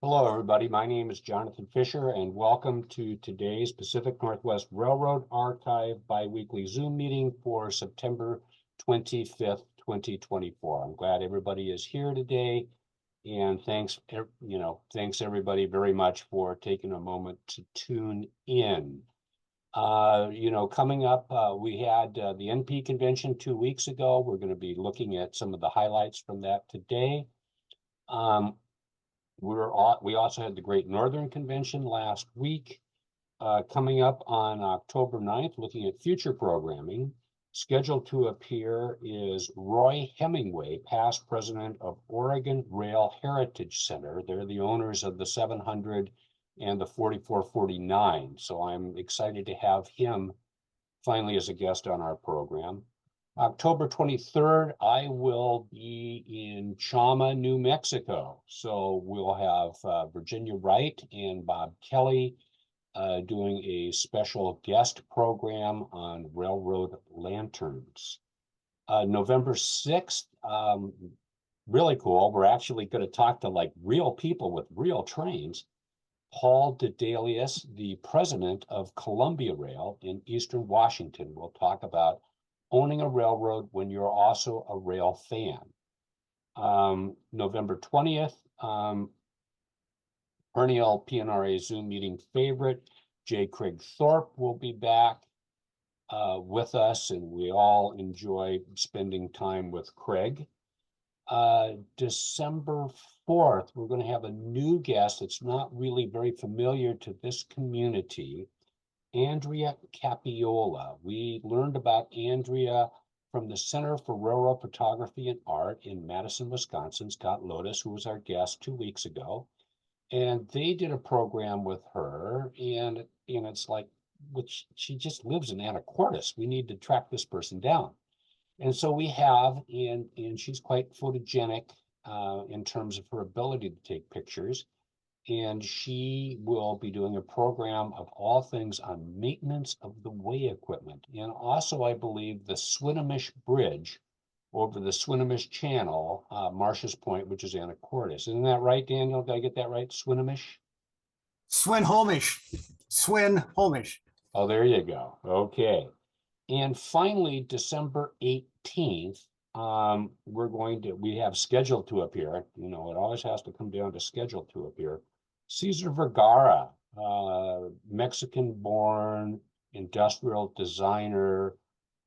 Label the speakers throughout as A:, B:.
A: Hello, everybody. My name is Jonathan Fisher, and welcome to today's Pacific Northwest Railroad Archive biweekly Zoom meeting for September 25th, 2024. I'm glad everybody is here today, and thanks everybody very much for taking a moment to tune in. Coming up, we had the NP convention 2 weeks ago. We're going to be looking at some of the highlights from that today. We also had the Great Northern Convention last week. Coming up on October 9th, looking at future programming. Scheduled to appear is Roy Hemingway, past president of Oregon Rail Heritage Center. They're the owners of the 700 and the 4449. So I'm excited to have him finally as a guest on our program. October 23rd, I will be in Chama, New Mexico. So we'll have Virginia Wright and Bob Kelly doing a special guest program on railroad lanterns. November 6th, really cool. We're actually going to talk to like real people with real trains. Paul DeDalius, the president of Columbia Rail in Eastern Washington, will talk about owning a railroad when you're also a rail fan. November 20th, perennial PNRA Zoom meeting favorite, J. Craig Thorpe will be back with us, and we all enjoy spending time with Craig. December 4th, we're going to have a new guest that's not really very familiar to this community, Andrea Capiola. We learned about Andrea from the Center for Railroad Photography and Art in Madison, Wisconsin. Scott Lotus, who was our guest 2 weeks ago. And they did a program with her, and it's like, which she just lives in Anacortes. We need to track this person down. And so we have, and she's quite photogenic in terms of her ability to take pictures. And she will be doing a program of all things on maintenance of the way equipment. And also, I believe, the Swinomish Bridge over the Swinomish Channel, Marsh's Point, which is Anacortes. Isn't that right, Daniel? Did I get that right? Swinomish?
B: Swinhomish. Swinhomish.
A: Oh, there you go. Okay. And finally, December 18th, we have scheduled to appear. It always has to come down to scheduled to appear. Cesar Vergara, Mexican-born industrial designer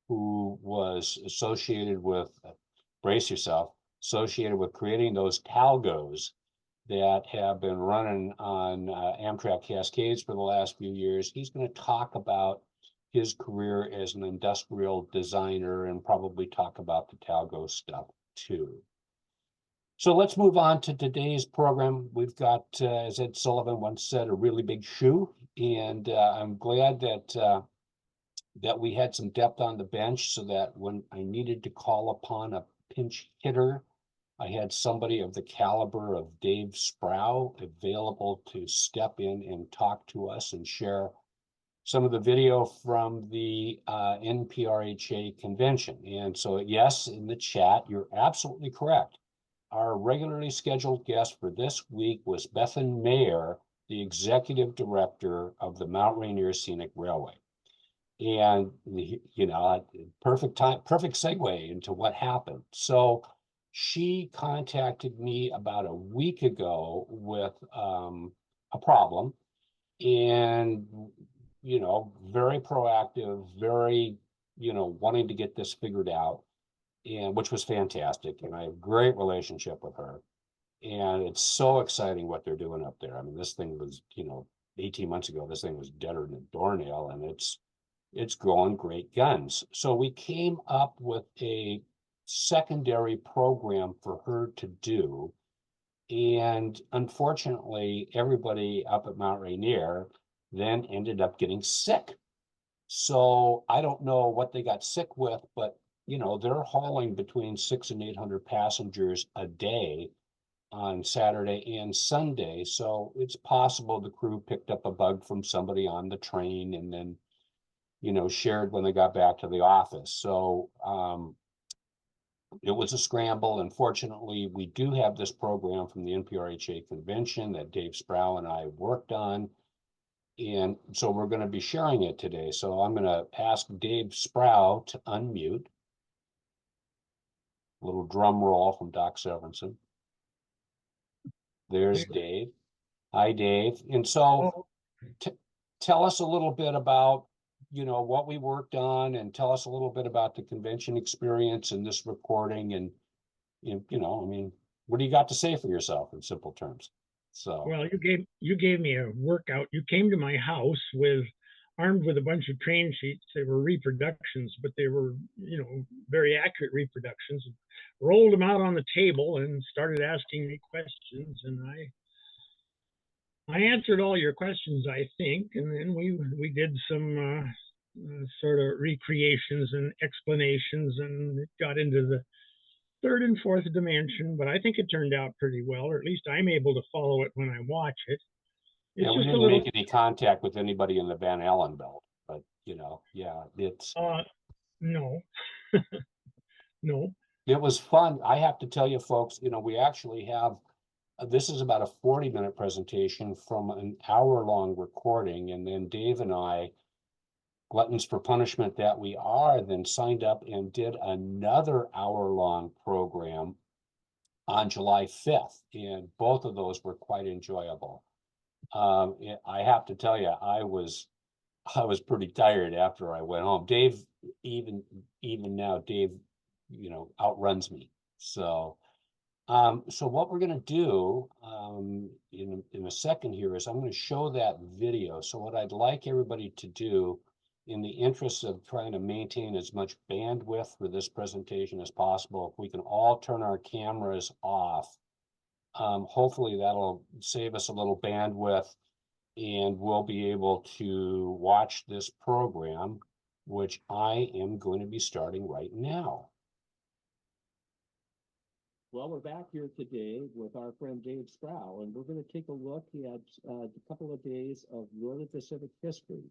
A: who was associated with, brace yourself, associated with creating those talgos that have been running on Amtrak Cascades for the last few years. He's going to talk about his career as an industrial designer and probably talk about the talgo stuff too. So let's move on to today's program. We've got, as Ed Sullivan once said, a really big shoe, and I'm glad that we had some depth on the bench so that when I needed to call upon a pinch hitter, I had somebody of the caliber of Dave Sprau available to step in and talk to us and share some of the video from the NPRHA convention. And so, yes, in the chat, you're absolutely correct. Our regularly scheduled guest for this week was Bethan Mayer, the executive director of the Mount Rainier Scenic Railway. And, perfect segue into what happened. So she contacted me about a week ago with a problem, and, very proactive, very, wanting to get this figured out, and which was fantastic. And I have a great relationship with her. And it's so exciting what they're doing up there. I mean, this thing was, 18 months ago, this thing was deader than a doornail, and it's growing great guns. So we came up with a secondary program for her to do. And unfortunately, everybody up at Mount Rainier then ended up getting sick. So I don't know what they got sick with, but they're hauling between 600 and 800 passengers a day on Saturday and Sunday. So it's possible the crew picked up a bug from somebody on the train and then, shared when they got back to the office. So It was a scramble. Unfortunately, we do have this program from the NPRHA convention that Dave Sprau and I worked on. And so we're going to be sharing it today. So I'm going to ask Dave Sprau to unmute. A little drum roll from Doc Severinsen. There's Dave. Hi, Dave. And so tell us a little bit about, what we worked on, and tell us a little bit about the convention experience and this recording. And, I mean, what do you got to say for yourself in simple terms? So,
C: Well, you gave me a workout. You came to my house armed with a bunch of train sheets. They were reproductions, but they were, very accurate reproductions. Rolled them out on the table and started asking me questions, and I answered all your questions, I think, and then we did some sort of recreations and explanations, and it got into the third and fourth dimension, but I think it turned out pretty well, or at least I'm able to follow it when I watch it. It's
A: and we
C: just a
A: didn't
C: little,
A: make any contact with anybody in the Van Allen belt, but yeah,
C: no, no.
A: it was fun. I have to tell you, folks, we actually have this is about a 40-minute presentation from an hour-long recording, and then Dave and I, gluttons for punishment that we are, then signed up and did another hour-long program on July 5th, and both of those were quite enjoyable. I have to tell you, I was pretty tired after I went home. Dave, even now, Dave, outruns me. So what we're going to do in a second here is I'm going to show that video. So what I'd like everybody to do, in the interest of trying to maintain as much bandwidth for this presentation as possible, if we can all turn our cameras off, hopefully that'll save us a little bandwidth, and we'll be able to watch this program, which I am going to be starting right now. Well, we're back here today with our friend Dave Sprau, and we're going to take a look at a couple of days of Northern Pacific history.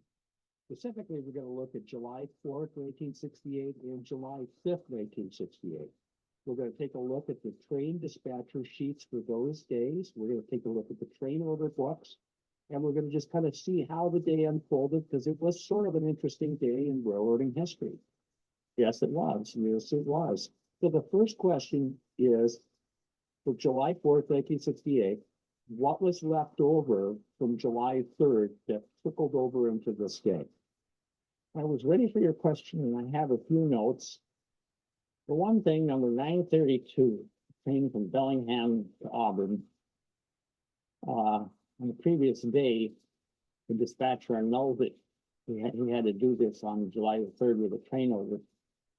A: Specifically, we're going to look at July 4th, 1968 and July 5th, 1968. We're going to take a look at the train dispatcher sheets for those days. We're going to take a look at the train order books, and we're going to just kind of see how the day unfolded, because it was sort of an interesting day in railroading history. Yes, it was. Yes, it was. So the first question is, for July 4th, 1968, what was left over from July 3rd that trickled over into this day? I was ready for your question, and I have a few notes. For one thing, number 932 came from Bellingham to Auburn. On the previous day, the dispatcher annulled it. He had to do this on July the 3rd with a train order.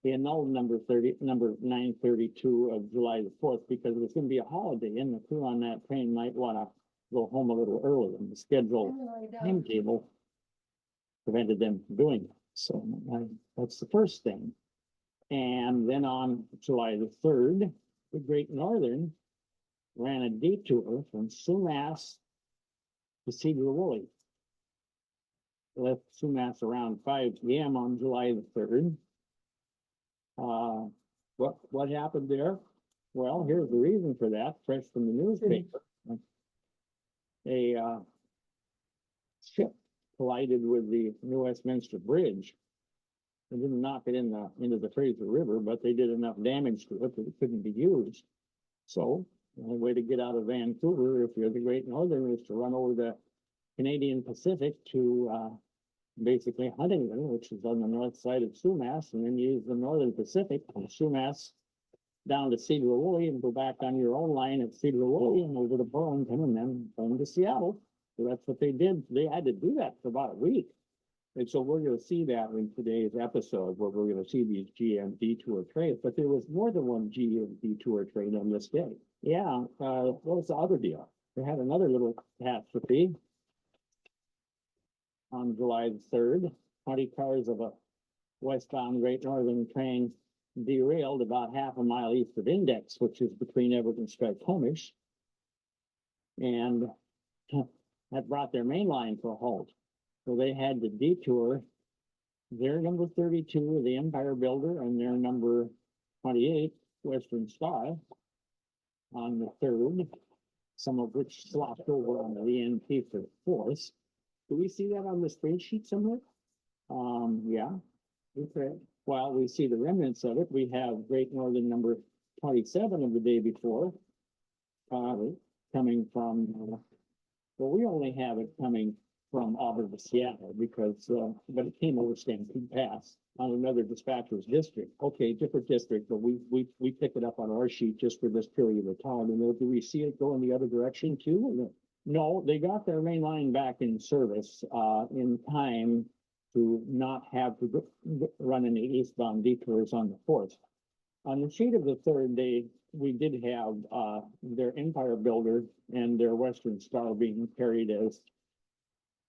A: He annulled number 932 of July the 4th because it was going to be a holiday, and the crew on that train might want to go home a little earlier, and the scheduled timetable prevented them from doing that. So that's the first thing. And then on July the 3rd, the Great Northern ran a detour from Sumas to Cedar Woolley. They left Sumas around 5 p.m. on July the 3rd. What happened there? Well, here's the reason for that, fresh from the newspaper. A ship collided with the New Westminster Bridge. They didn't knock it into the Fraser River, but they did enough damage to it that it couldn't be used. So the only way to get out of Vancouver, if you're the Great Northern, is to run over the Canadian Pacific to basically Huntington, which is on the north side of Sumas, and then use the Northern Pacific from Sumas down to Cedar Woolley and go back on your own line at Cedar Woolley and over to Burlington and then home to Seattle. So that's what they did. They had to do that for about a week. And so we're going to see that in today's episode, where we're going to see these GM detour trains. But there was more than one GM detour train on this day. Yeah. What was the other deal? They had another little catastrophe on July the 3rd. 20 cars of a westbound Great Northern train derailed about half a mile east of Index, which is between Everett and Skycomish. And that brought their main line to a halt. So they had to detour their number 32, the Empire Builder, and their number 28,
D: Western Star on the third, some of which slopped over on the NP for the fourth. Do we see that on the spreadsheet somewhere? Yeah. Okay. While we see the remnants of it, we have Great Northern number 27 of the day before. Coming from, well, we only have it coming from Auburn to Seattle because, but it came over Stampede Pass on another dispatcher's district. Okay, different district, but we pick it up on our sheet just for this period of time. And do we see it go in the other direction too? No, they got their main line back in service, in time to not have to run any eastbound detours on the fourth. On the sheet of the third day, we did have, their Empire Builder and their Western Star being carried as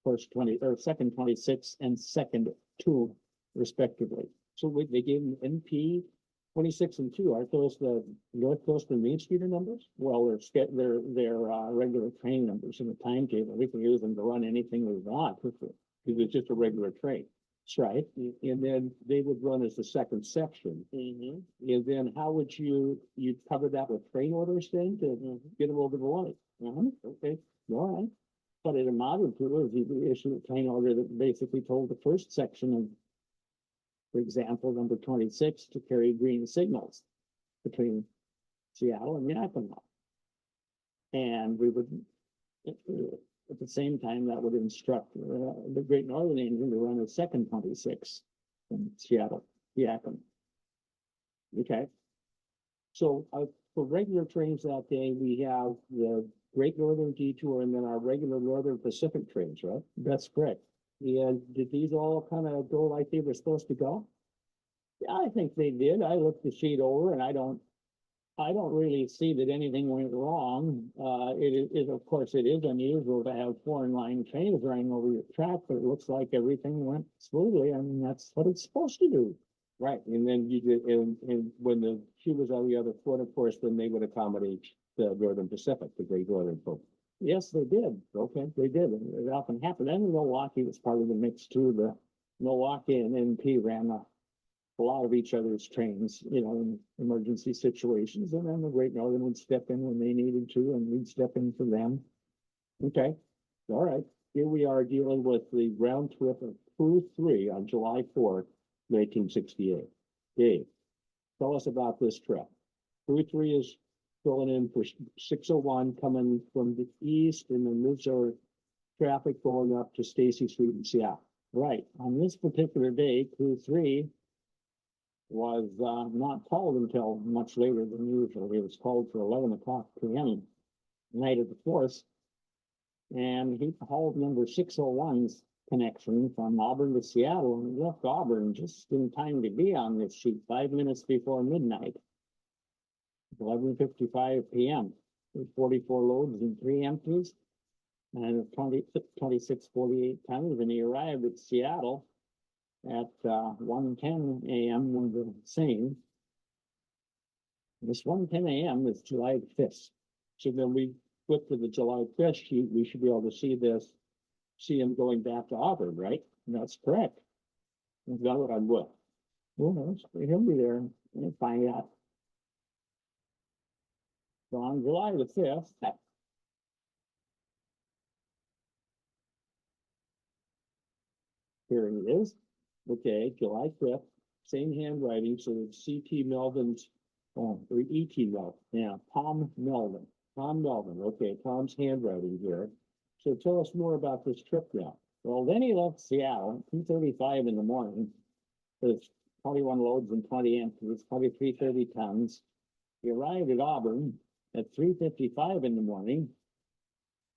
D: first 20 or second 26 and second 2 respectively. So they gave them NP 26 and 2. Aren't those the North Coast and Main Street numbers? Well, they're regular train numbers in the timetable. We can use them to run anything we want because it's just a regular train. That's right. And then they would run as the second section. And then how would you cover that with train orders then to get them over the line? Okay, all right. But it amounted to was the issue of train order that basically told the first section of, for example, number 26 to carry green signals between Seattle and Yakima. And we would, at the same time, that would instruct the Great Northern engine to run a second 26 from Seattle, Yakima. Okay. So for regular trains that day, we have the Great Northern Detour and then our regular Northern Pacific trains, right? That's correct. And did these all kind of go like they were supposed to go? Yeah, I think they did. I looked the sheet over and I don't really see that anything went wrong. Of course, it is unusual to have foreign line trains running over your track, but it looks like everything went smoothly. I mean, that's what it's supposed to do. Right. And then you did, and when the shoe was on the other foot, of course, then they would accommodate the Northern Pacific, the Great Northern folk. Yes, they did. Okay, they did. It often happened. And Milwaukee was part of the mix too. The Milwaukee and NP ran a lot of each other's trains, in emergency situations. And then the Great Northern would step in when they needed to, and we'd step in for them. Okay, all right. Here we are dealing with the round trip of Crew 3 on July 4th, 1968. Dave, tell us about this trip. Crew 3 is going in for 601 coming from the east, and then there's our traffic going up to Stacy Street in Seattle. Right. On this particular day, Crew 3 was not called until much later than usual. It was called for 11 o'clock p.m. night of the 4th. And he hauled number 601's connection from Auburn to Seattle and left Auburn just in time to be on this sheet 5 minutes before midnight. 11:55 p.m. with 44 loads and 3 empties and 2648 tons, and he arrived at Seattle at 1:10 a.m. on the same. This 1:10 a.m. is July 5th. So then we flip to the July 5th sheet, we should be able to see him going back to Auburn, right? And that's correct. That's not what I'm with. Well, he'll be there and find out. So on July the 5th, here it is. Okay, July 5th, same handwriting, so it's C.T. Melvin's, or E.T. Melvin, yeah, Tom Melvin. Tom Melvin, okay, Tom's handwriting here. So tell us more about this trip now. Well, then he left Seattle, 2:35 in the morning, with 21 loads and 20 empties, probably 330 tons. He arrived at Auburn at 3:55 in the morning.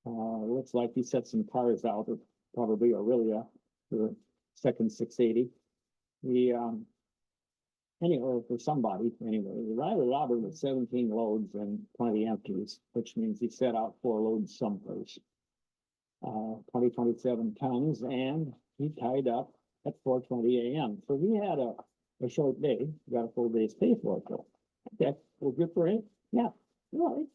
D: Looks like he set some cars out, or probably Aurelia, the second 680. Anyway, for somebody, anyway, he arrived at Auburn with 17 loads and 20 empties, which means he set out 4 loads someplace. 27 tons, and he tied up at 4:20 a.m. So he had a short day, got a full day's pay for it though. Okay, well, good for him. Yeah, all right.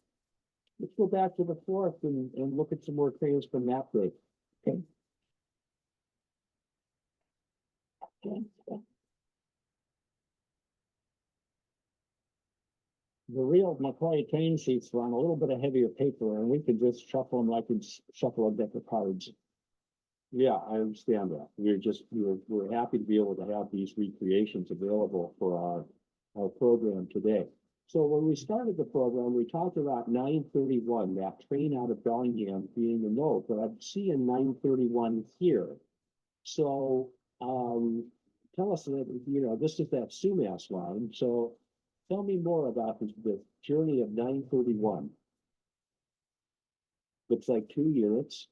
D: Let's go back to the 4th and look at some more trails from that day. Okay. Okay. the real McCoy train seats were on a little bit of heavier paper, and we could just shuffle them like we'd shuffle a deck of cards.
E: Yeah, I understand that. We're happy to be able to have these recreations available for our program today. So when we started the program, we talked about 931, that train out of Bellingham being a note, but I'm seeing 931 here. So, tell us that, this is that Sumas line. So tell me more about the journey of 931. Looks like 2 units,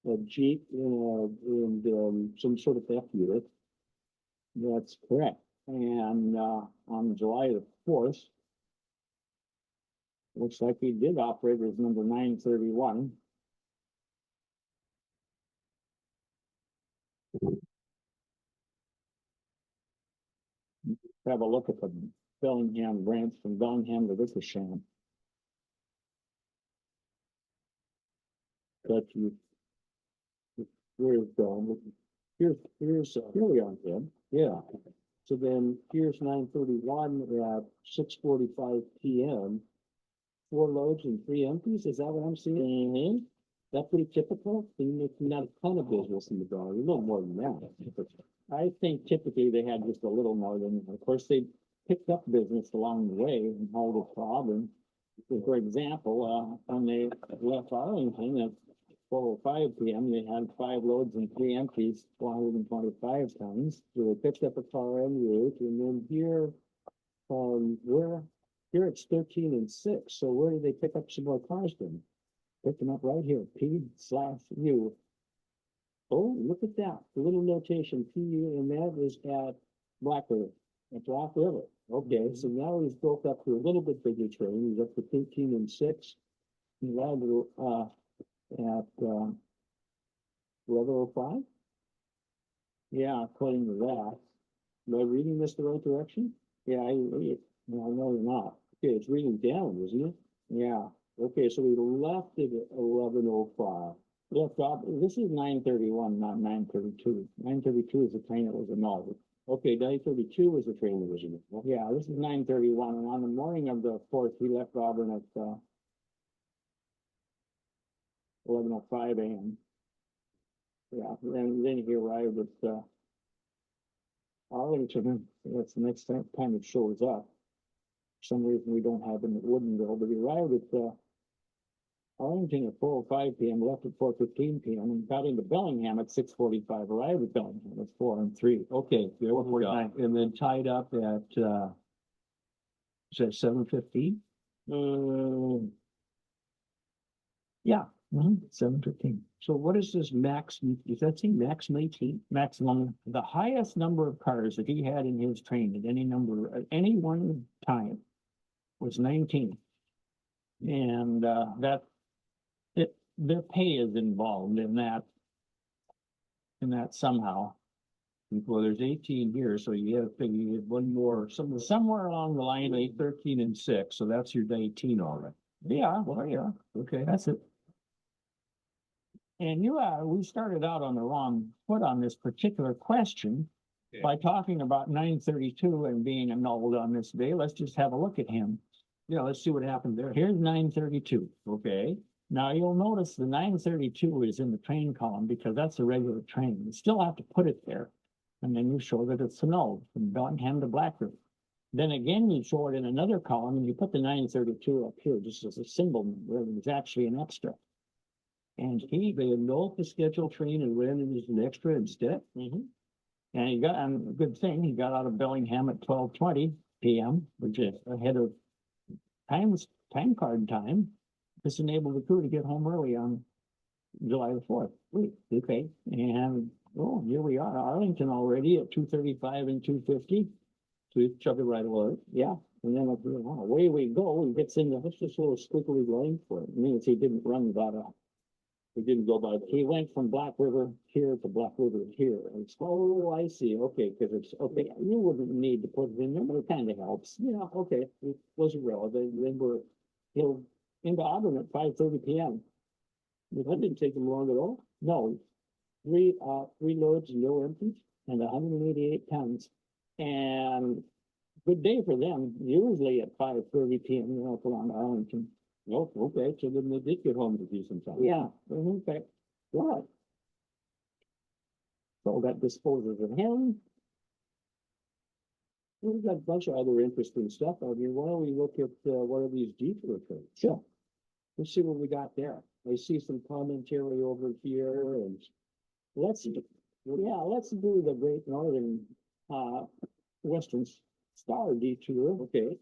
E: a Jeep and some sort of F unit. That's correct. And on July the 4th, looks like he did operate as number 931. Have a look at the Bellingham branch from Bellingham to Wickersham. That you, where's going? Here we are, Tim. Yeah. So then here's 931 at 6:45 p.m. 4 loads and 3 empties. Is that what I'm seeing? Mm-hmm. That's pretty typical. Not a ton of business in the dog, a little more than that. I think typically they had just a little more than, of course, they picked up business along the way and hauled a problem. For example, when they left Arlington at 4:05 p.m., they had 5 loads and 3 empties, 425 tons. So they picked up a car en route, and then here, here it's 13 and 6. So where did they pick up some more cars from? Pick them up right here, P/U. Oh, look at that, the little notation, PU, and that is at Black River, Okay, so now he's built up to a little bit bigger train. He's up to 13 and 6. He landed, at, 11:05? Yeah, according to that. Am I reading this the right direction? Yeah, I read it. No, you're not. Okay, it's reading down, isn't it? Yeah. Okay, so we left it at 11:05. Left off, this is 931, not 932. 932 is the train that was annulled. Okay, 932 was the train that was annulled. Yeah, this is 931, and on the morning of the 4th, we left Auburn at 11:05 a.m. Yeah, and then he arrived at Arlington. That's the next time it shows up. For some reason we don't have him at Woodinville, but he arrived at Arlington at 4:05 p.m., left at 4:15 p.m., and got into Bellingham at 6:45. Arrived at Bellingham at 4 and 3. Okay, there we go. And then tied up at is that 7:15? Yeah, 7:15. So what is this max? Does that say max 19? Maximum, the highest number of cars that he had in his train at any one time was 19. And their pay is involved in that somehow. Well, there's 18 here, so you have to figure one more, somewhere along the line, 8, 13, and 6. So that's your 18 already. Yeah, well, yeah. Okay, that's it. And we started out on the wrong foot on this particular question by talking about 932 and being annulled on this day. Let's just have a look at him. Let's see what happened there. Here's 932. Okay. Now you'll notice the 932 is in the train column because that's a regular train. You still have to put it there. And then you show that it's annulled from Bellingham to Black River. Then again, you show it in another column and you put the 932 up here just as a symbol where it was actually an extra. And they annulled the scheduled train and ran it as an extra instead. And he got, a good thing, he got out of Bellingham at 12:20 p.m., which is ahead of time card time. This enabled the crew to get home early on July the 4th. Okay. And here we are, Arlington already at 2:35 and 2:50. So we chug it right away. Yeah. And then away we go. He gets in what's this little squiggly line for it? It means he didn't run he didn't go by. He went from Black River here to Black River here. And I see. Okay, because it's okay. You wouldn't need to put it in there, but it kind of helps. Yeah, okay. It wasn't relevant. Then we're into Auburn at 5:30 p.m. That didn't take him long at all. No, three loads, no empties, and 188 tons. And
D: good day for them, usually at 5:30 PM, you know, up around Arlington.
F: Oh, okay, so then they did get home at a decent time.
D: Yeah, in fact, what? So that disposes of him.
F: We've got a bunch of other interesting stuff out here. Why don't we look at, one of these detour trains?
D: Sure.
F: Let's see what we got there. I see some commentary over here and
D: Let's do the Great Northern, Western Star detour.
F: okay,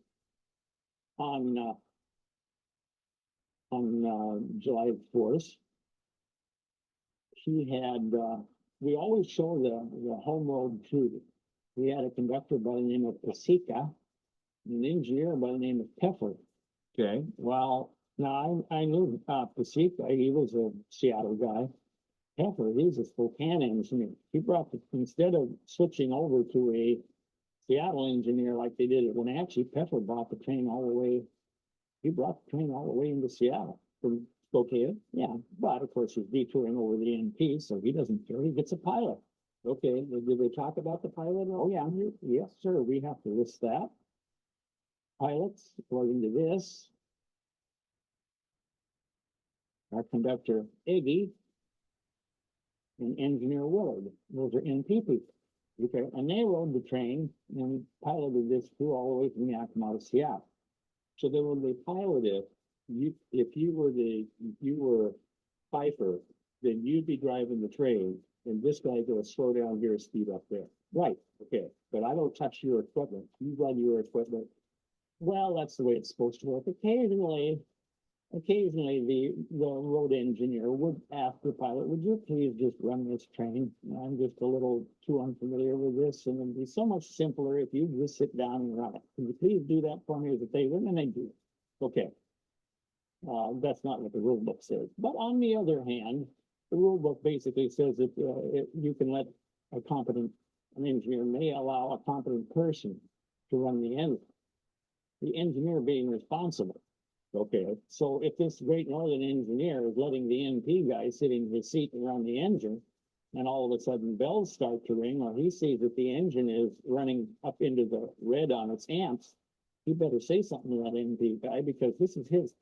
D: On July 4th. He had, we always show the home road too. We had a conductor by the name of Pasica, an engineer by the name of Peffer.
F: okay,
D: Well, now I knew, Pasica, he was a Seattle guy. Peffer, he's a Spokane engineer. He brought, instead of switching over to a Seattle engineer like they did at Wenatchee, Peffer brought the train all the way. He brought the train all the way into Seattle from Spokane. Yeah, but of course he's detouring over the NP, so he doesn't care. He gets a pilot.
F: okay. Did they talk about the pilot?
D: Oh, yeah, yes, sir. We have to list that. Pilots, according to this. Our conductor, Iggy. And engineer Willard. Those are NP people. Okay, and they rode the train and piloted this crew all the way from Yakima to Seattle.
F: So then when they pilot it, if you were Pfeiffer, then you'd be driving the train and this guy goes slow down here, speed up there.
D: Right.
F: Okay, but I don't touch your equipment. You run your equipment.
D: Well, that's the way it's supposed to work. Occasionally, the road engineer would ask the pilot, would you please just run this train? I'm just a little too unfamiliar with this, and it'd be so much simpler if you just sit down and run it. Can you please do that for me as a favor? And they do. Okay. That's not what the rule book says. But on the other hand, the rule book basically says that you can let an engineer may allow a competent person to run the engine. The engineer being responsible. Okay, so if this Great Northern engineer is letting the NP guy sitting in his seat and run the engine, and all of a sudden bells start to ring, or he sees that the engine is running up into the red on its amps, he better say something to that NP guy, because this is his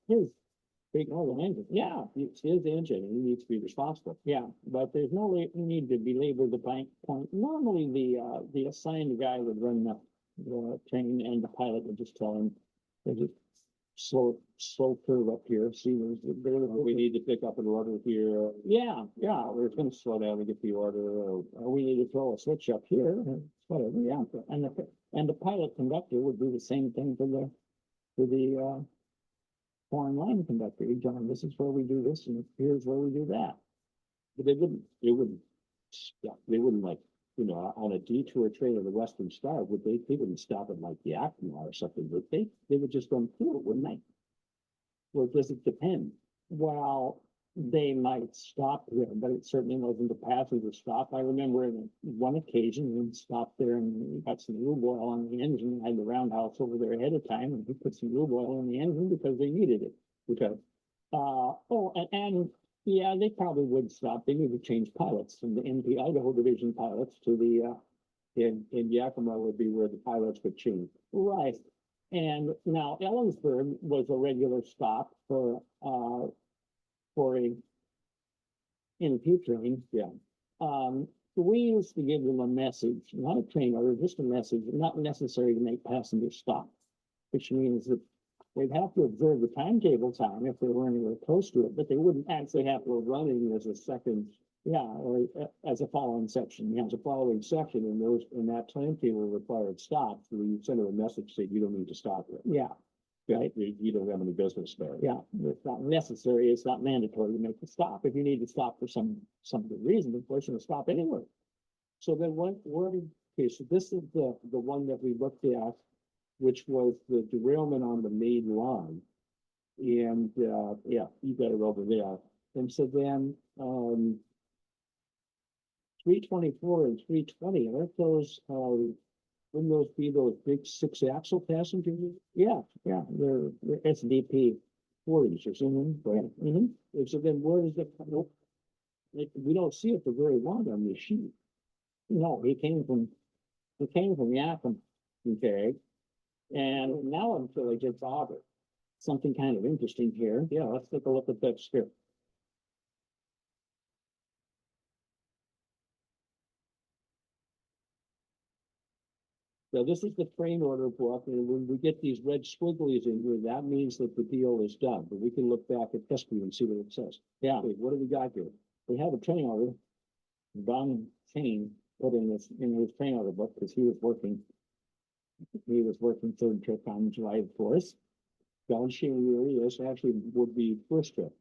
D: Great Northern engine. Yeah, it's his engine, and he needs to be responsible. Yeah, but there's no need to belabor the point. Normally, the assigned guy would run the train, and the pilot would just tell him, they just slow curve up here. See,
F: We need to pick up an order here.
D: yeah, we're gonna slow down to get the order, or we need to throw a switch up here, or whatever, yeah. And the pilot conductor would do the same thing for the foreign line conductor. He'd tell him, this is where we do this, and here's where we do that.
F: But they wouldn't like, you know, on a detour train of the Western Star, they wouldn't stop at like Yakima or something, would they? They would just run through it, wouldn't they?
D: Well, does it depend? Well, they might stop there, but it certainly wasn't a passenger stop. I remember in one occasion, we stopped there and we got some lube oil on the engine. I had the roundhouse over there ahead of time, and we put some lube oil in the engine because they needed it.
F: Okay.
D: And yeah, they probably would stop. They need to change pilots from the NP Idaho Division pilots to the,
F: In Yakima would be where the pilots would change.
D: right. And now Ellensburg was a regular stop for a NP train.
F: Yeah.
D: We used to give them a message, not a train order, just a message, not necessary to make passengers stop, which means that they'd have to observe the timetable time if they were anywhere close to it, but they wouldn't actually have to go running as a second, or as a following section. You have a following section, and that timetable required stops.
F: So you send them a message saying you don't need to stop here.
D: Yeah, right.
F: You don't have any business there.
D: Yeah, it's not necessary, it's not mandatory to make the stop. If you need to stop for some good reason, of course, you'll stop anywhere.
F: So then okay, so this is the one that we looked at, which was the derailment on the main line. And, yeah, you got it over there. And so then, 324 and 320, aren't those, wouldn't those be those big 6-axle passengers?
D: Yeah, they're SDP 40s or something.
F: And so then where is we don't see it for very long on this sheet.
D: No, he came from Yakima.
F: Okay.
D: And now until I get to Auburn, something kind of interesting here. Yeah, let's take a look at that script. So this is the train order book, and when we get these red squigglies in here, that means that the deal is done, but we can look back at history and see what it says. Yeah, okay, what do we got here? We have a train order. Don Kane put in his train order book, because he was working third trip on July 4th. Don Shane, here he is, actually would be first trip.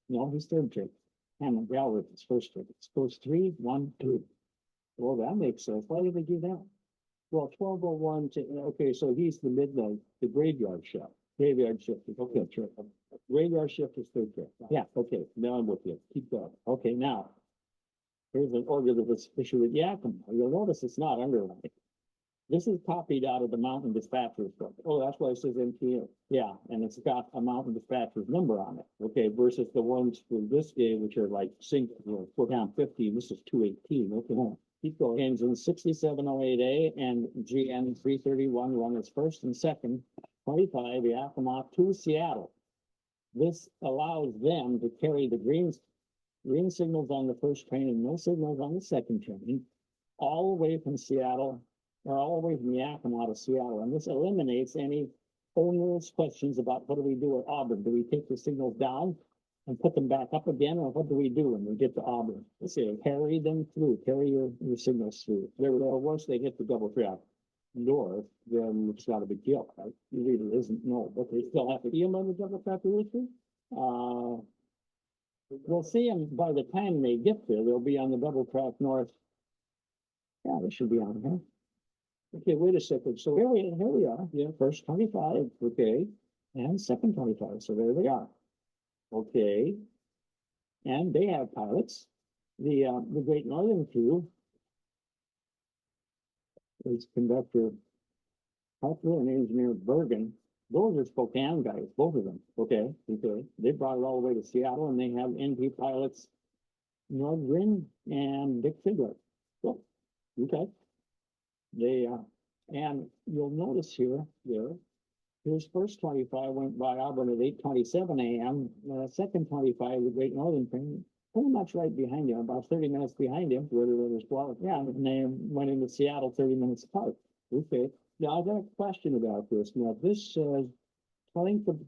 D: No, he's third trip. Hammond Galworth is first trip. It's goes 3, 1, 2. Well, that makes sense. Why did they do that? Well, 12:01 to, okay, so he's the midnight, the graveyard shift. Graveyard shift, is- okay, sure. Graveyard shift is third trip. Yeah, okay, now I'm with you. Keep going. Okay, now. Here's an order that was issued at Yakima. You'll notice it's not underlined. This is copied out of the Mountain Dispatcher's book. Oh, that's why it says MTU. Yeah, and it's got a Mountain Dispatcher's number on it. Okay, versus the ones for this day, which are like sync, put down 15, this is 218. Okay, keep going. Ends in 6708A and GN 331 run its first and second, 25 Yakima to Seattle. This allows them to carry the green signals on the first train and no signals on the second train, all the way from Seattle, or all the way from Yakima to Seattle. And this eliminates any onerous questions about what do we do at Auburn? Do we take the signals down and put them back up again, or what do we do when we get to Auburn? Let's say, carry them through, carry your signals through. Or once they hit the double track north, then it's not a big deal, right? It either isn't, no, but they still have to be on the double track route. We'll see them by the time they get there. They'll be on the double track north. Yeah, they should be on here. Okay, wait a second. So here we are. Yeah, first 25, okay, and second 25. So there they are. Okay, and they have pilots. The Great Northern crew is conductor Harper and engineer Bergen. Those are Spokane guys, both of them. Okay, okay. They brought it all the way to Seattle, and they have NP pilots Nordgren and Dick Fidler. Cool. Okay. They and you'll notice here, his first 25 went by Auburn at 8:27 a.m. Second 25, the Great Northern train, pretty much right behind him, about 30 minutes behind him, where there was 12. Yeah, and they went into Seattle 30 minutes apart. Okay. Now I got a question about this. Now this says,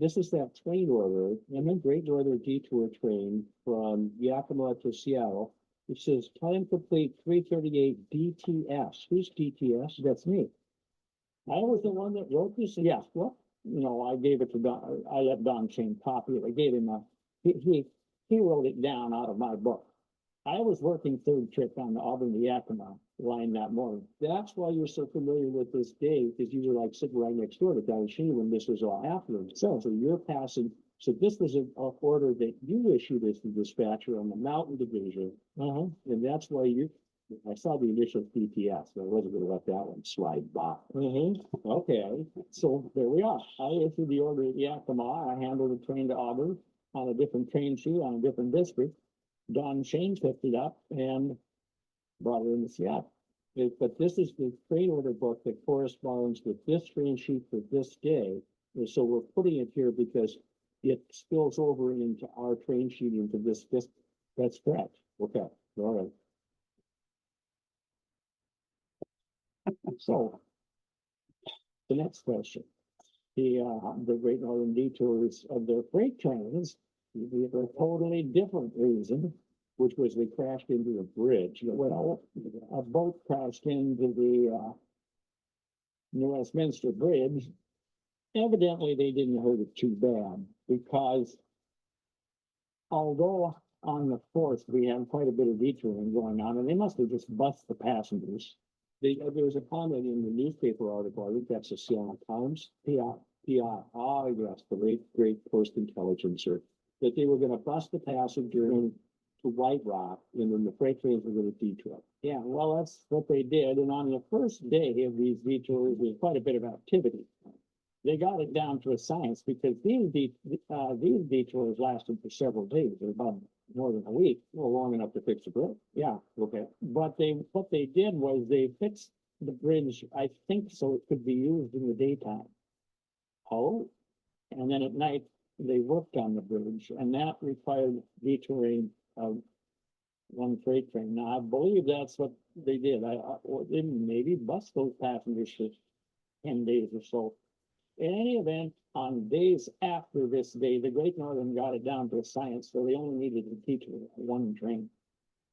D: this is that train order, and the Great Northern Detour train from Yakima to Seattle. It says time complete 3:38 DTS. Who's DTS? That's me. I was the one that wrote this. Yeah, well, I gave it to Don. I let Don Shane copy it. I gave him he wrote it down out of my book. I was working third trip on the Auburn to Yakima line that morning. That's why you're so familiar with this day, because you were like sitting right next door to Don Shane when this was all happening. So you're passing. So this was an order that you issued as the dispatcher on the Mountain Division. And that's why I saw the initial DTS, so I wasn't going to let that one slide by. Okay, so there we are. I issued the order at Yakima. I handled the train to Auburn on a different train sheet on a different district. Don Shane picked it up and brought it into Seattle. But this is the train order book that corresponds with this train sheet for this day. And so we're putting it here because it spills over into our train sheet into this district. That's correct. Okay, all right. So, the next question, the Great Northern Detours of their freight trains, for a totally different reason, which was they crashed into a bridge. Well, a boat crashed into the New Westminster Bridge. Evidently, they didn't hurt it too bad, because although on the 4th we had quite a bit of detouring going on, and they must have just bussed the passengers. There was a comment in the newspaper article, I think that's the Seattle Times, yes, the great post-intelligencer, that they were gonna bus the passenger into White Rock, and then the freight trains were gonna detour. Yeah, well, that's what they did, and on the first day of these detours, there was quite a bit of activity. They got it down to a science, because these detours lasted for several days, about more than a week, well, long enough to fix the bridge. Yeah, okay. But what they did was they fixed the bridge, I think, so it could be used in the daytime. Oh, and then at night, they worked on the bridge, and that required detouring of one freight train. Now, I believe that's what they did. Or they maybe bus those passengers for 10 days or so. In any event, on days after this day, the Great Northern got it down to a science, so they only needed to detour one train.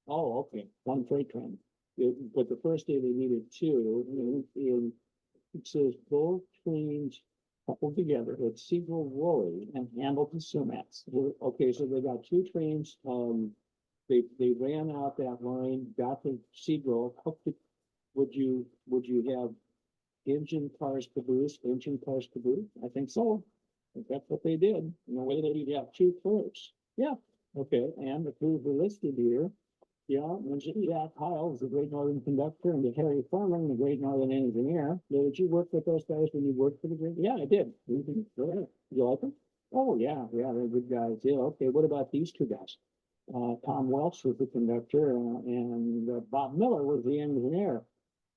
D: Oh, okay, one freight train. But the first day they needed two, and it says both trains coupled together at Seagull Road and Hamilton Sumacs. Okay, so they got two trains, they ran out that line, got to Seagull, hooked it. Would you have engine cars caboose, engine cars caboose? I think so. I think that's what they did. In a way that you'd have two clerks. Yeah, okay, and the crews were listed here. Yeah, mentioned Jack Hiles, the Great Northern Conductor, and the Harry Furman, the Great Northern Engineer. Did you work with those guys when you worked for the Great? Yeah, I did. You like them? Oh, yeah, they're good guys. Yeah, okay, what about these two guys? Tom Welch was the conductor, and Bob Miller was the engineer.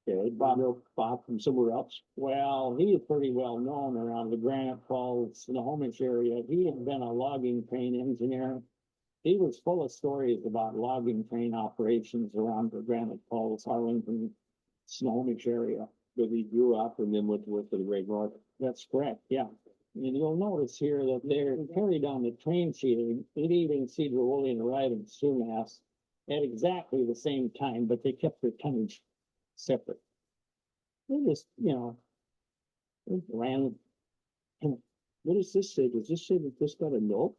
D: Okay, Bob from somewhere else. Well, he is pretty well known around the Granite Falls, Snohomish area. He had been a logging train engineer. He was full of stories about logging train operations around the Granite Falls, Arlington, Snohomish area.
F: But he grew up and then went to work for the Great Northern.
D: That's correct, yeah. And you'll notice here that they're carried on the train sheet, leaving Cedar Woolley and arriving at Sumas at exactly the same time, but they kept their tonnage separate. They just, they ran. And what does this say? Does this say that this got a note?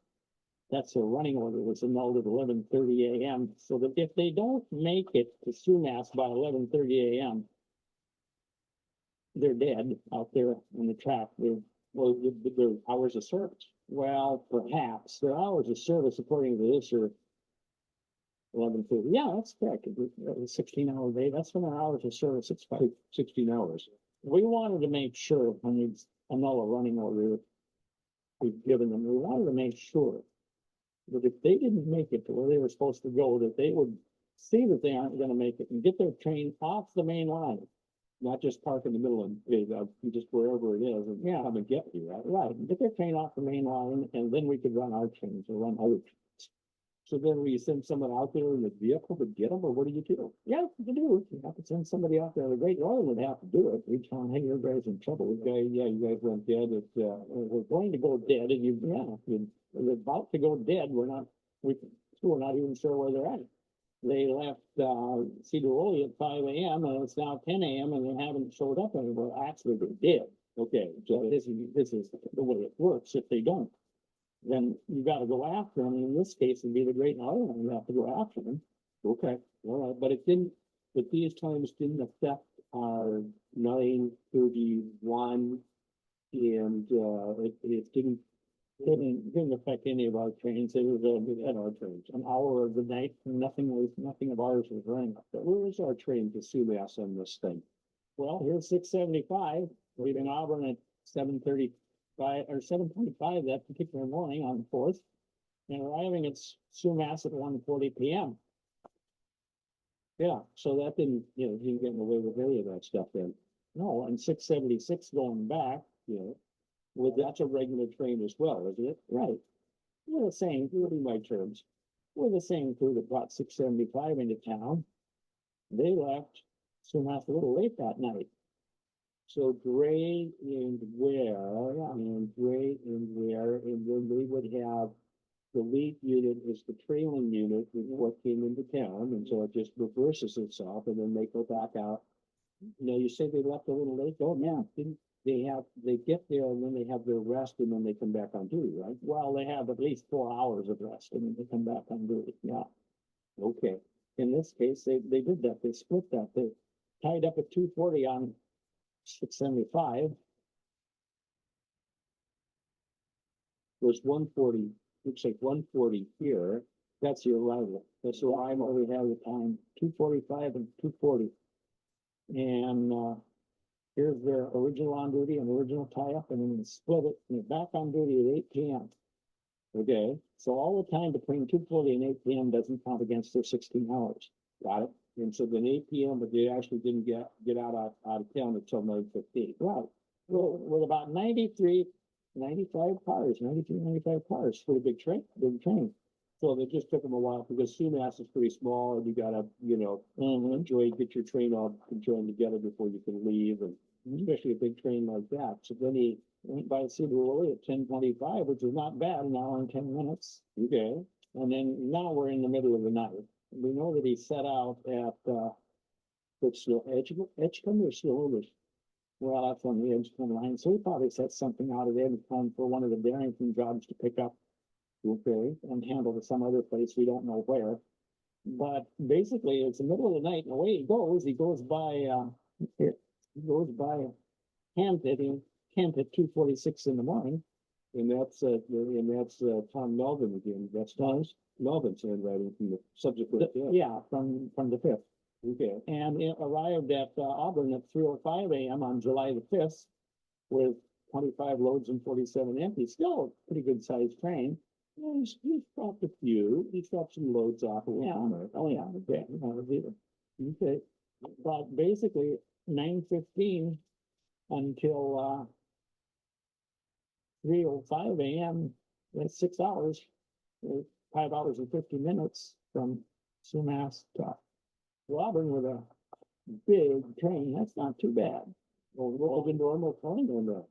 D: That's a running order, was annulled at 11:30 a.m. So that if they don't make it to Sumas by 11:30 a.m., they're dead out there on the track. Their hours of service. Well, perhaps their hours of service, according to this, are 11:30. Yeah, that's correct. A 16-hour day. That's when their hours of service. It's 16 hours. We wanted to make sure when we annul a running order we've given them, we wanted to make sure that if they didn't make it to where they were supposed to go, that they would see that they aren't going to make it and get their train off the main line, not just park in the middle of just wherever it is and come and get you, right? Right. Get their train off the main line, and then we could run our trains or run other trains. So then we send someone out there in the vehicle to get them, or what do you do? Yeah, you do. You have to send somebody out there. The Great Northern would have to do it. We'd tell them, hey, your guys in trouble. You guys went dead. We're going to go dead, and you're about to go dead. We're not even sure where they're at. They left Cedar Woolley at 5 a.m. and it's now 10 a.m. and they haven't showed up anywhere. Actually, they're dead. Okay, so this is the way it works. If they don't, then you got to go after them. In this case, it'd be the Great Northern. You have to go after them. Okay, all right, but it didn't. But these times didn't affect our 9:31, and it didn't affect any of our trains. It was at our trains. An hour of the night, nothing of ours was running up there.
F: Where is our train to Sumas on this thing?
D: Well, here's 675, leaving Auburn at 7:35 or 7:25 that particular morning on the 4th, and arriving at Sumas at 1:40 p.m. Yeah, so that didn't get away with any of that stuff then. No, and 676 going back,
F: Well, that's a regular train as well, isn't it?
D: right. We're the same,
F: Including my terms.
D: we're the same crew that brought 675 into town. They left Sumas a little late that night.
F: So Gray and Ware, and then they would have the lead unit is the trailing unit with what came into town, and so it just reverses itself, and then they go back out. You say they left a little late? Oh, yeah, didn't they get there and then they have their rest and then they come back on duty, right?
D: Well, they have at least 4 hours of rest and then they come back on duty, yeah.
F: Okay.
D: In this case, they did that, they split that, they tied up at 2:40 on 675.
F: Was 140, looks like 140 here.
D: That's the arrival. That's the arrival we have the time, 2:45 and 2:40. And here's their original on duty and original tie-up, and then split it, and they're back on duty at 8 p.m. Okay, so all the time between 2:40 and 8 p.m. doesn't count against their 16 hours.
F: Got it? And so then 8 p.m., but they actually didn't get out of town until 9:15.
D: Right. Well, with about 93
F: 95 cars, 92, 95 cars for a big train, big train. So they just took them a while because Sumas is pretty small and you gotta, enjoy, get your train all joined together before you can leave, and especially a big train like that. So then he went by Cedar Lily at 10:25, which is not bad, an hour and 10 minutes. Okay. And then now we're in the middle of the night. We know that he set out at, it's Edgecombe or Snohomish? Well, that's on the Edgecombe line. So he probably set something out at Edgecombe for one of the Darrington jobs to pick up. Okay, and handle to some other place, we don't know where. But basically, it's the middle of the night, and away he goes by, he goes by Kent at 2:46 in the morning. And that's Tom Melvin again, that's Tom's Melvin's handwriting from the subsequent. Yeah, from the fifth. Okay. And it arrived at Auburn at 3:05 a.m. on July the 5th with 25 loads and 47 empty, still a pretty good sized train. Yeah, he's dropped a few. He's dropped some loads off. Yeah. Oh, yeah. Okay. Okay. But basically, 9:15 until 3:05 a.m. That's 6 hours, 5 hours and 50 minutes from Sumas to Auburn with a big train. That's not too bad. Well, what was the normal time on that?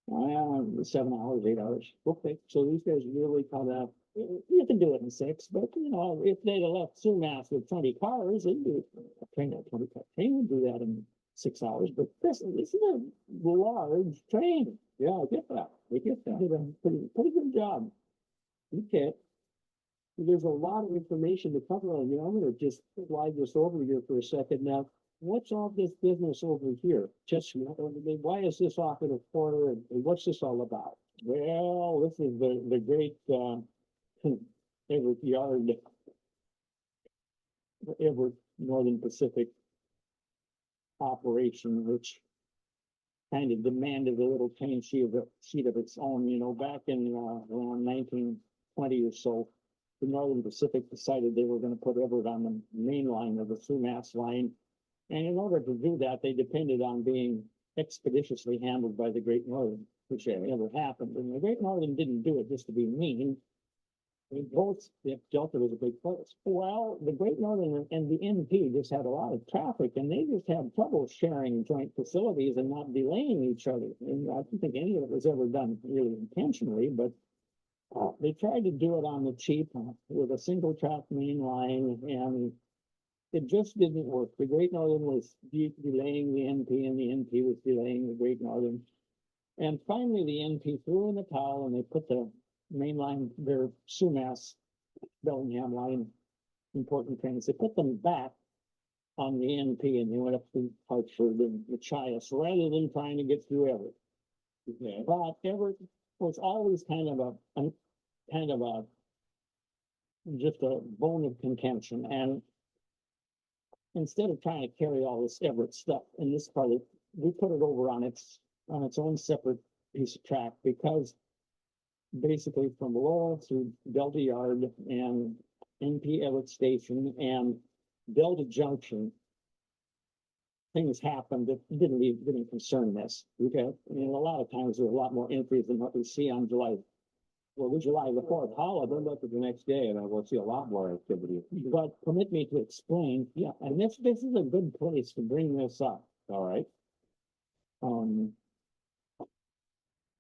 F: 7 hours, 8 hours. Okay, so these guys really kind of, you can do it in 6, but if they'd have left Sumas with 20 cars, they'd do a train at 20 car train would do that in 6 hours. But this is a large train. Yeah, I get that. I get that. Did a pretty good job. Okay. There's a lot of information to cover on here. I'm gonna just slide this over here for a second now. What's all this business over here? Just, why is this off in a corner and what's this all about? Well, this is the great, Everett Yard, Everett Northern Pacific operation, which kind of demanded a little train sheet of its own, back in, around 1920 or so. The Northern Pacific decided they were gonna put Everett on the main line of the Sumas line. And in order to do that, they depended on being expeditiously handled by the Great Northern, which never happened. And the Great Northern didn't do it just to be mean. Delta was a big place. Well, the Great Northern and the NP just had a lot of traffic and they just had trouble sharing joint facilities and not delaying each other. And I don't think any of it was ever done really intentionally, but they tried to do it on the cheap with a single track main line, and it just didn't work. The Great Northern was delaying the NP and the NP was delaying the Great Northern. And finally the NP threw in the towel and they put the main line, their Sumas Bellingham line, important trains, they put them back on the NP and they went up through Hartford and Machias rather than trying to get through Everett. Okay. But Everett was always kind of a just a bone of contention. And instead of trying to carry all this Everett stuff in this part, we put it over on its own separate piece of track, because basically from Lowell through Delta Yard and NP Everett Station and Delta Junction, things happened that didn't concern this. Okay, and a lot of times there are a lot more entries than what we see on July the 4th. However, look at the next day and I will see a lot more activity. But permit me to explain. Yeah, and this is a good place to bring this up. All right.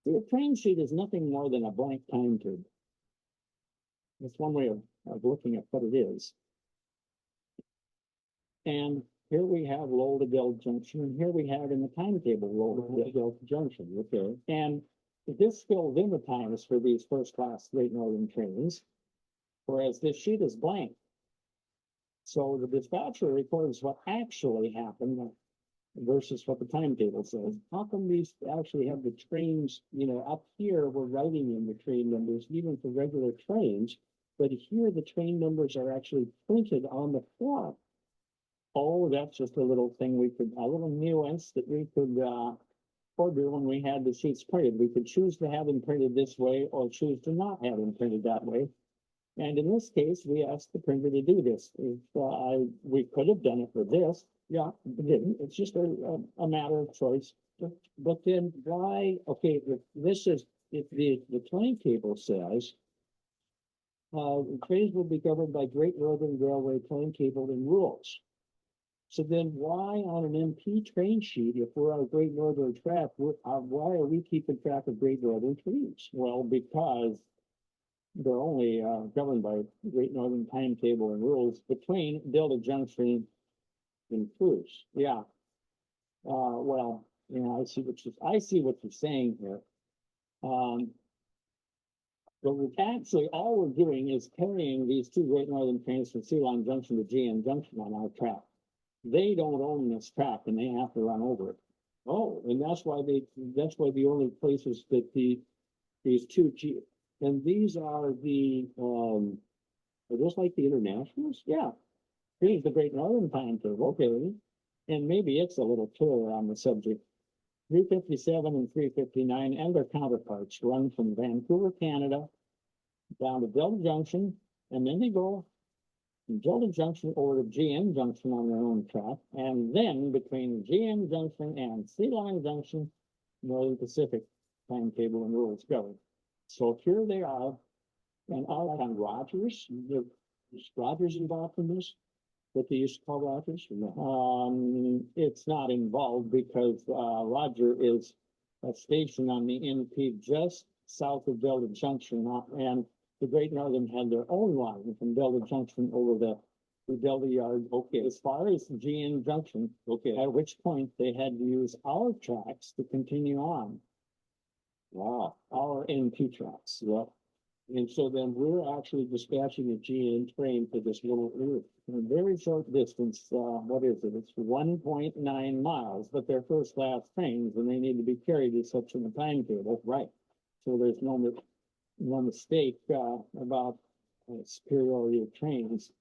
F: The train sheet is nothing more than a blank timetable. That's one way of looking at what it is. And here we have Lowell to Delta Junction, and here we have in the timetable Lowell to Delta Junction. Okay. And this fills in the times for these first class Great Northern trains, whereas this sheet is blank. So the dispatcher records what actually happened versus what the timetable says. How come these actually have the trains, up here we're writing in the train numbers, even for regular trains, but here the train numbers are actually printed on the form. Oh, that's just a little thing a little nuance that we could, order when we had the sheets printed. We could choose to have them printed this way or choose to not have them printed that way. And in this case, we asked the printer to do this. If we could have done it for this, yeah, we didn't. It's just a matter of choice. but then why, okay, if this is, if the timetable says trains will be governed by Great Northern Railway timetable and rules. So then why on an MP train sheet, if we're on a Great Northern track, why are we keeping track of Great Northern trains?
D: Well, because they're only governed by Great Northern timetable and rules between Delta Junction and Cruise. Yeah. Well, I see what you're saying here. But actually, all we're doing is carrying these two Great Northern trains from Sea Line Junction to GN Junction on our track. They don't own this track and they have to run over it. Oh, and that's why the only places that these two and these are are those like the internationals? Yeah. Here's the Great Northern timetable, okay. And maybe it's a little tour on the subject. 357 and 359 and their counterparts run from Vancouver, Canada, down to Delta Junction, and then they go from Delta Junction over to GN Junction on their own track, and then between GN Junction and Sea Line Junction, Northern Pacific timetable and rules govern. So here they are, and all on Rogers. Is Rogers involved in this? What they used to call Rogers? It's not involved because Roger is a station on the NP just south of Delta Junction, and the Great Northern had their own line from Delta Junction over the Delta Yard. Okay, as far as GN Junction. Okay, at which point they had to use our tracks to continue on. Wow, our NP tracks. Yeah. And so then we're actually dispatching a GN train to this little a very short distance. What is it? It's 1.9 miles, but they're first class trains and they need to be carried as such in the timetable. Right. So there's no mistake about superiority of trains.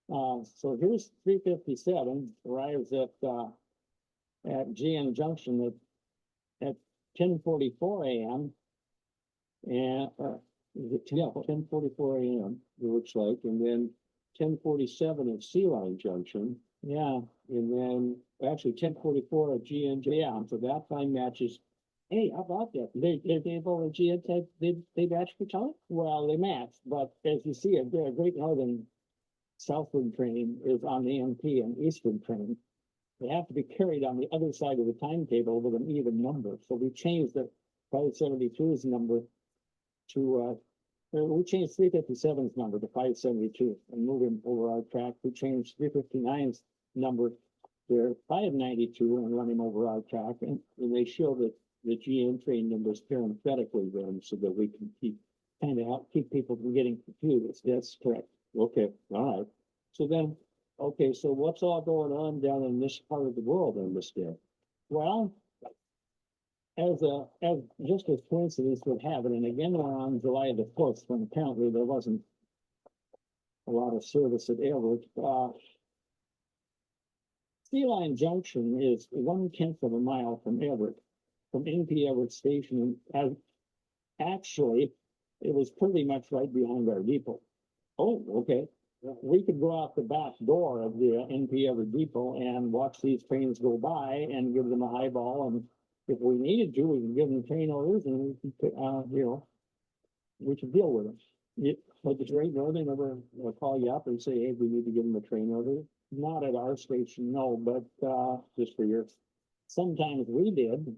D: So here's 357 arrives at GN Junction at 10:44 a.m. and is it 10:44 a.m. it looks like, and then 10:47 at Sea Line Junction. Yeah, and then actually 10:44 at GN. Yeah, so that time matches. Hey, how about that? They able to GN they match for time? Well, they match, but as you see, a Great Northern southward train is on the MP and eastward train. They have to be carried on the other side of the timetable with an even number. So we changed the 572's number to we changed 357's number to 572 and move him over our track. We changed 359's number to 592 and run him over our track. And they show that the GN train numbers parenthetically then so that we can keep people from getting confused. That's correct. Okay. All right. So then, okay. So what's all going on down in this part of the world on this day? Well, as just as coincidence would have it, and again we're on July the 4th when apparently there wasn't a lot of service at Everett. Sea Line Junction is 1/10 of a mile from Everett, from NP Everett Station, and actually it was pretty much right behind our depot. Oh, okay. We could go out the back door of the NP Everett depot and watch these trains go by and give them a highball, and if we needed to, we could give them train orders and we could, we could deal with them. But the Great Northern ever call you up and say, hey, we need to give them a train order? Not at our station, no, but just for yours. Sometimes we did,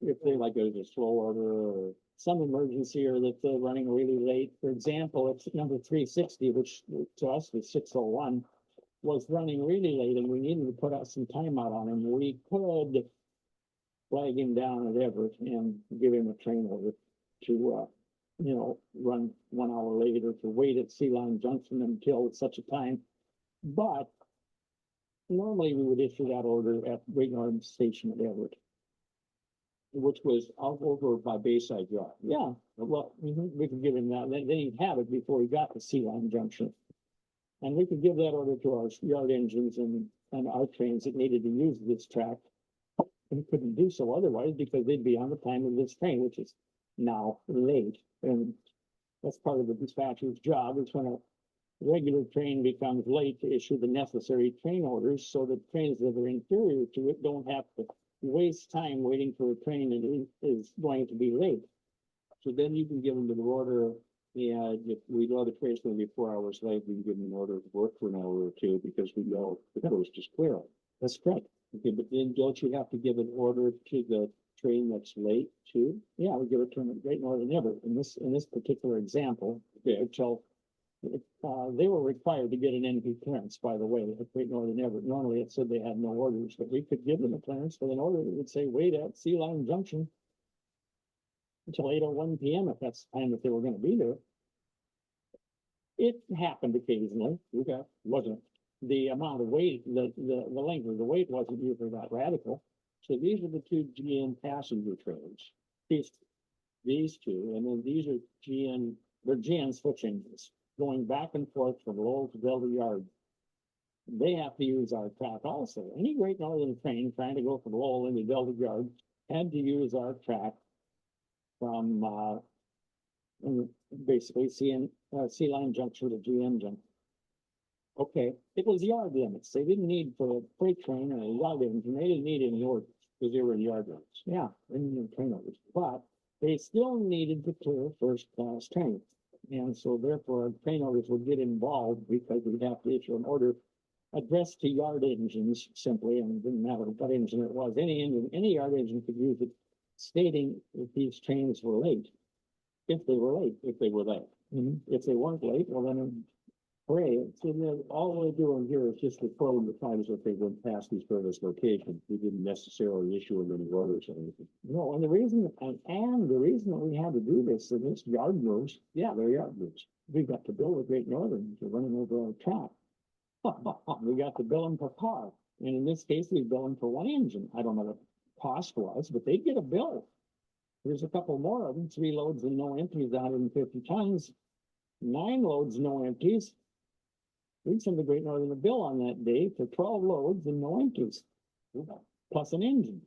D: if they like it was a slow order or some emergency or that they're running really late. For example, it's number 360, which to us was 601, was running really late and we needed to put out some time out on him. We could flag him down at Everett and give him a train order to, run 1 hour later, to wait at Sea Line Junction until such a time. But normally we would issue that order at Great Northern Station at Everett, which was over by Bayside Yard. Yeah, well, we could give him that. Then he'd have it before he got to Sea Line Junction. And we could give that order to our yard engines and our trains that needed to use this track and couldn't do so otherwise because they'd be on the time of this train, which is now late. And that's part of the dispatcher's job, is when a regular train becomes late to issue the necessary train orders so that trains that are inferior to it don't have to waste time waiting for a train and is going to be late.
F: So then you can give them an order, and if we know the train's gonna be 4 hours late, we can give them an order to work for an hour or two because we know the coast is clear.
D: That's correct.
F: Okay, but then don't you have to give an order to the train that's late too?
D: Yeah, we give it to them at Great Northern Ever. In this particular example, until they were required to get an NP clearance, by the way, at Great Northern Ever. Normally it said they had no orders, but we could give them a clearance with an order that would say, wait at Sea Line Junction until 8:01 PM if that's the time that they were gonna be there. It happened occasionally, okay, wasn't the amount of weight, the length of the wait wasn't usually that radical.
F: So these are the two GM passenger trains,
D: These two, and then these are they're GN switch engines going back and forth from Lowell to Delta Yard. They have to use our track also. Any Great Northern train trying to go from Lowell into Delta Yard had to use our track from, basically Sea Line Junction to GM Junction. Okay, it was yard limits. They didn't need for a freight train or a yard engine, they didn't need any orders because they were in yard limits. Yeah, they didn't need train orders, but they still needed to clear first class trains. And so therefore train orders would get involved because we'd have to issue an order addressed to yard engines simply, and it didn't matter what engine it was. Any engine, any yard engine could use it, stating if these trains were late. If they were late.
F: if they were late.
D: If they weren't late, well then, hooray.
F: So then all we're doing here is just referring the times that they went past these various locations. We didn't necessarily issue them any orders or anything.
D: No, and the reason that we had to do this, and it's yard moves,
F: Yeah, they're yard moves.
D: we got to bill the Great Northern for running over our track. We got to bill them per car, and in this case, we bill them for one engine. I don't know what the cost was, but they'd get a bill. There's a couple more of them, 3 loads and no empties, 150 tons, 9 loads, no empties. We'd send the Great Northern a bill on that day for 12 loads and no empties, plus an engine.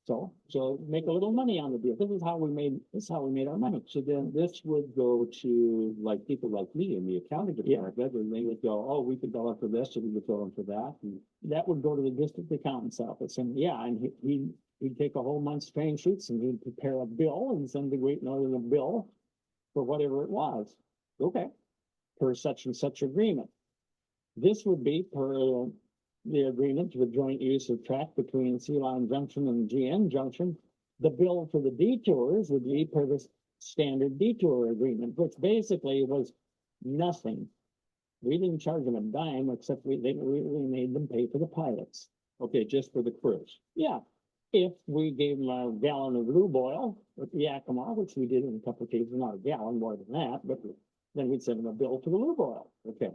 D: So make a little money on the deal. This is how we made our money.
F: So then this would go to like people like me in the accounting department, and they would go, oh, we could bill them for this, and we could bill them for that. And
D: That would go to the district accountant's office, and he'd take a whole month's train sheets and he'd prepare a bill and send the Great Northern a bill for whatever it was. Okay, per such and such agreement. This would be per the agreement to the joint use of track between Sea Line Junction and GN Junction. The bill for the detours would be per the standard detour agreement, which basically was nothing. We didn't charge them a dime, except we made them pay for the pilots.
F: okay, just for the cruise.
D: Yeah, if we gave them a gallon of lube oil with Yakima, which we did in a couple of cases, not a gallon, more than that, but then we'd send them a bill for the lube oil.
F: Okay.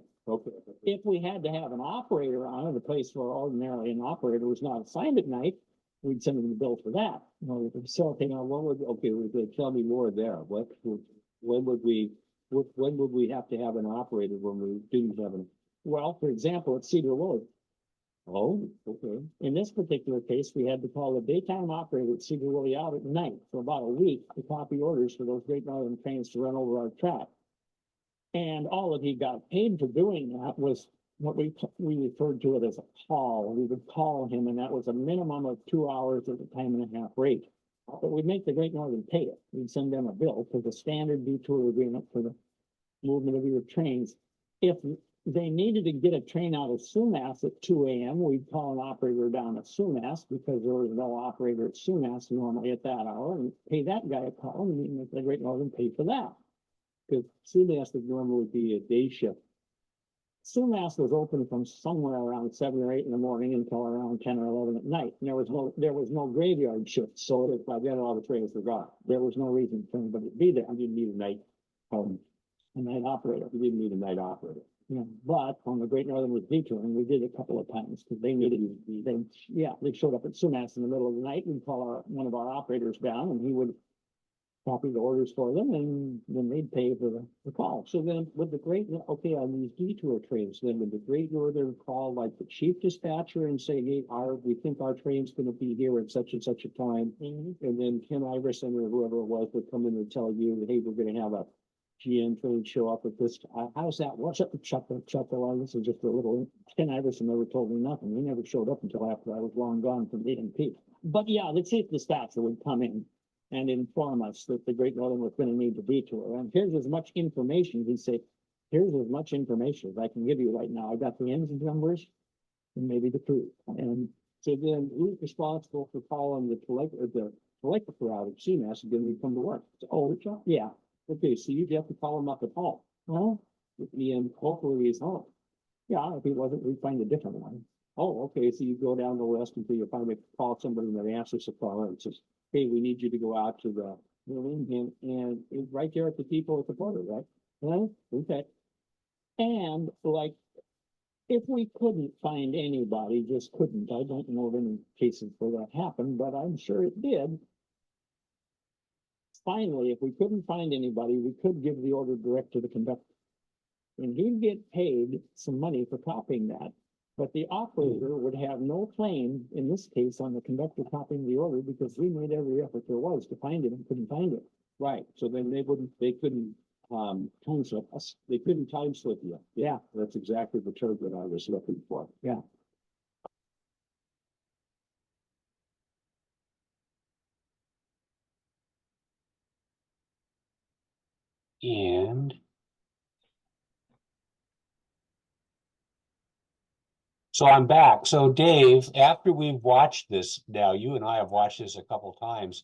D: If we had to have an operator on it, a place where ordinarily an operator was not assigned at night, we'd send them the bill for that. You know, to facilitate.
F: Now, tell me more there. When would we have to have an operator when we didn't have an?
D: Well, for example, at Cedar Wood,
F: Oh, okay.
D: in this particular case, we had to call the daytime operator at Cedar Wood out at night for about a week to copy orders for those Great Northern trains to run over our track. And all that he got paid for doing that was what we referred to it as a call. We would call him, and that was a minimum of 2 hours at a time and a half rate. But we'd make the Great Northern pay it. We'd send them a bill for the standard detour agreement for the movement of your trains. If they needed to get a train out of Sumas at 2 a.m., we'd call an operator down at Sumas because there was no operator at Sumas normally at that hour, and pay that guy a call, and we'd make the Great Northern pay for that.
F: Because Sumas would normally be a day shift.
D: Sumas was open from somewhere around 7 or 8 in the morning until around 10 or 11 at night. And there was no graveyard shift, so if by then all the trains were gone, there was no reason for anybody to be there.
F: I didn't need a night
D: Operator.
F: We didn't need a night operator.
D: Yeah, but when the Great Northern was detouring, we did a couple of times because they needed, they showed up at Sumas in the middle of the night. We'd call one of our operators down, and he would copy the orders for them, and then they'd pay for the call.
F: So then with the on these detour trains, then would the Great Northern call like the chief dispatcher and say, hey, we think our train's gonna be here at such and such a time. And then Ken Iverson or whoever it was would come in and tell you, hey, we're gonna have a
D: GM trade show up at this, how's that? What's up? Chuckle. This is just a little, Ken Iverson never told me nothing. He never showed up until after I was long gone from A&P. But yeah, the chief dispatcher would come in and inform us that the Great Northern was gonna need the detour. And here's as much information, he'd say, here's as much information as I can give you right now. I got the engine numbers and maybe the crew. And so then who's responsible for calling the telegrapher out at CMAS and getting him to come to work? Oh, yeah. Okay, so you have to call him up at home. Oh, and hopefully he's home. Yeah, if he wasn't, we'd find a different one. Oh, okay, so you go down the list until you finally call somebody that answers the call and says, hey, we need you to go out to the, and it's right there at the depot at the border, right? Well, okay. And like, if we couldn't find anybody, just couldn't, I don't know of any cases where that happened, but I'm sure it did. Finally, if we couldn't find anybody, we could give the order direct to the conductor. And he'd get paid some money for copying that. But the operator would have no claim, in this case, on the conductor copying the order because we made every effort there was to find it and couldn't find it. Right, so then they couldn't time slip us. They couldn't time slip you. Yeah, that's exactly the term that I was looking for. Yeah.
A: And so I'm back. So Dave, after we've watched this, now you and I have watched this a couple times,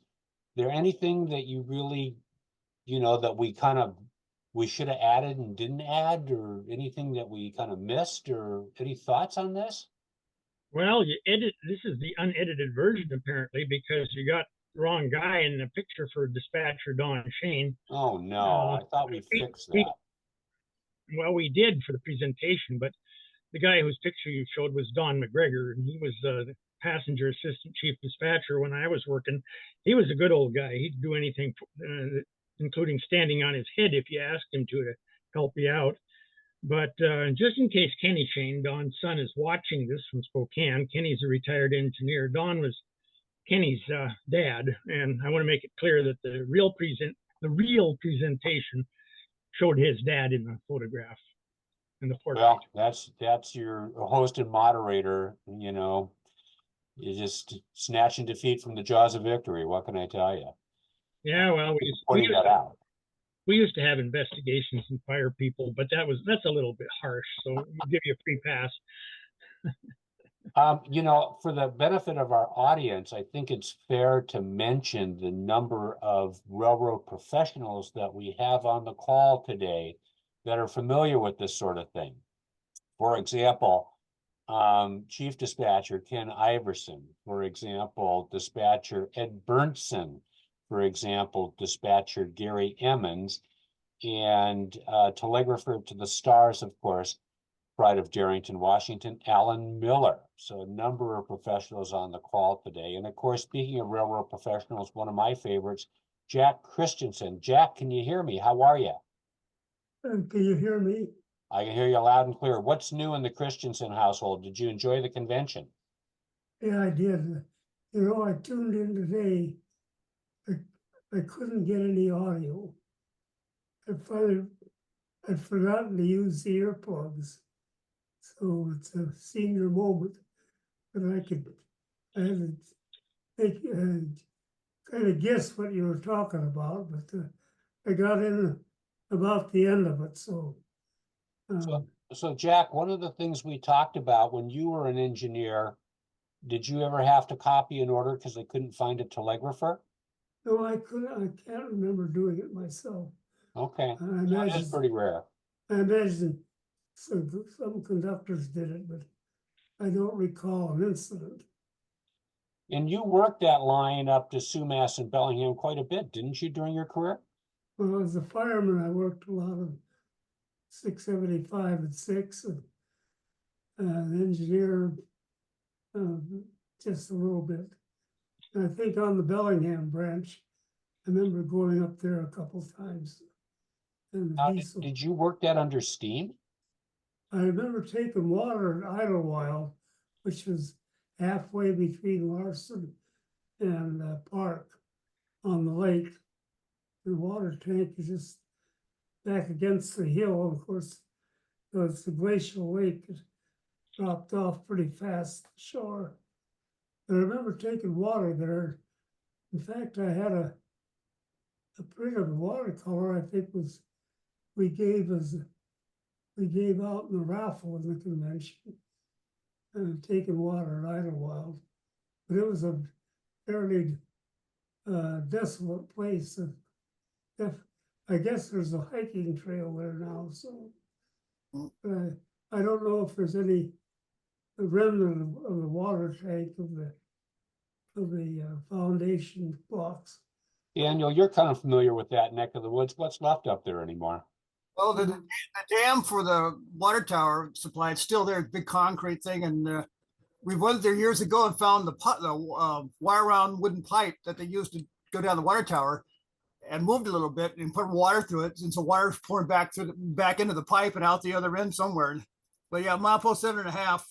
A: there anything that you really, that we should have added and didn't add, or anything that we kind of missed, or any thoughts on this?
C: Well, this is the unedited version apparently, because you got the wrong guy in the picture for dispatcher Don Shane.
A: Oh, no, I thought we fixed that.
C: Well, we did for the presentation, but the guy whose picture you showed was Don McGregor, and he was the passenger assistant chief dispatcher when I was working. He was a good old guy. He'd do anything, including standing on his head if you asked him to help you out. But just in case Kenny Shane, Don's son, is watching this from Spokane, Kenny's a retired engineer. Don was Kenny's dad, and I want to make it clear that the real presentation showed his dad in the photograph in the portrait.
A: Well, that's your host and moderator, you're just snatching defeat from the jaws of victory. What can I tell you?
C: Yeah, well, we used to have investigations and fire people, but that's a little bit harsh. So we'll give you a free pass.
A: For the benefit of our audience, I think it's fair to mention the number of railroad professionals that we have on the call today that are familiar with this sort of thing. For example, Chief Dispatcher Ken Iverson, for example, Dispatcher Ed Berntsen, for example, Dispatcher Gary Emmons, and telegrapher to the stars, of course, Pride of Darrington, Washington, Alan Miller. So a number of professionals on the call today. And of course, speaking of railroad professionals, one of my favorites, Jack Christensen. Jack, can you hear me? How are you?
G: Can you hear me?
A: I can hear you loud and clear. What's new in the Christensen household? Did you enjoy the convention?
G: Yeah, I did. I tuned in today. I couldn't get any audio. I'd forgotten to use the earplugs. So it's a senior moment, but I had to kind of guess what you were talking about, but I got in about the end of it. So
A: Jack, one of the things we talked about when you were an engineer, did you ever have to copy an order because they couldn't find a telegrapher?
G: No, I couldn't. I can't remember doing it myself.
A: Okay, that is pretty rare.
G: I imagine some conductors did it, but I don't recall an incident.
A: And you worked that line up to Sumas and Bellingham quite a bit, didn't you, during your career?
G: Well, as a fireman, I worked a lot of 675 and 6, and an engineer just a little bit. And I think on the Bellingham branch, I remember going up there a couple times. And
A: did you work that under steam?
G: I remember taking water at Idlewild, which was halfway between Larson and Park on the lake. The water tank is just back against the hill. Of course, it's the glacial lake. It dropped off pretty fast shore. And I remember taking water there. In fact, I had a print of the watercolor. I think was we gave out in the raffle in the convention, and taken water at Idlewild. But it was a fairly desolate place. I guess there's a hiking trail there now, so I don't know if there's any remnant of the water tank of the foundation blocks.
A: Daniel, you're kind of familiar with that neck of the woods. What's left up there anymore?
B: Well, the dam for the water tower supply is still there, big concrete thing, and we went there years ago and found the wire wound wooden pipe that they used to go down the water tower, and moved a little bit and put water through it, and so water's pouring back into the pipe and out the other end somewhere. But yeah, milepost 7.5,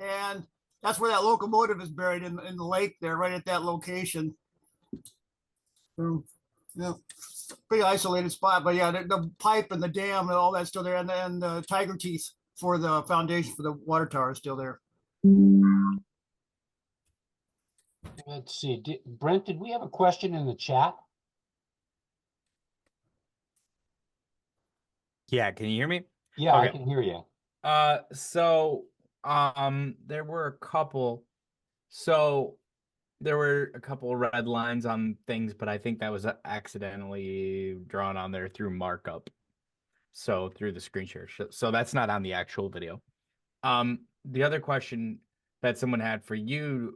B: and that's where that locomotive is buried in the lake there, right at that location. So, yeah, pretty isolated spot, but yeah, the pipe and the dam and all that's still there, and then the tiger teeth for the foundation for the water tower is still there.
A: Let's see. Brent, did we have a question in the chat?
H: Yeah, can you hear me?
A: Yeah, I
H: Okay.
A: can hear you.
H: There were a couple. So there were a couple of red lines on things, but I think that was accidentally drawn on there through markup. So through the screen share. So that's not on the actual video. The other question that someone had for you,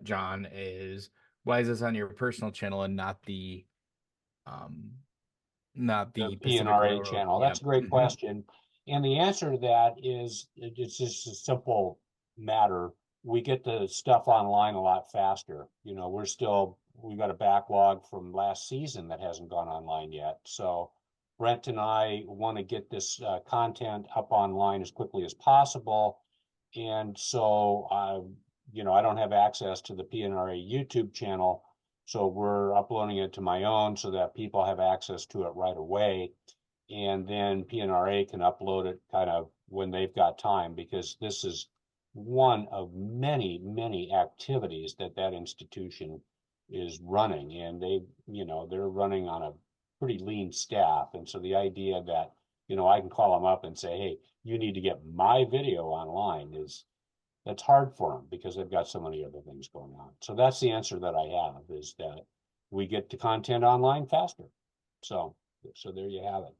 H: John, is why is this on your personal channel and not the Pacific
A: PNRA
H: Railroad?
A: channel.
H: Yeah.
A: That's a great question. And the answer to that is it's just a simple matter. We get the stuff online a lot faster. You know, we got a backlog from last season that hasn't gone online yet. So Brent and I want to get this content up online as quickly as possible. And so, I don't have access to the PNRA YouTube channel. So we're uploading it to my own so that people have access to it right away. And then PNRA can upload it kind of when they've got time, because this is one of many, many activities that institution is running. And they're running on a pretty lean staff. And so the idea that, I can call them up and say, hey, you need to get my video online that's hard for them because they've got so many other things going on. So that's the answer that I have, is that we get the content online faster. So there you have it.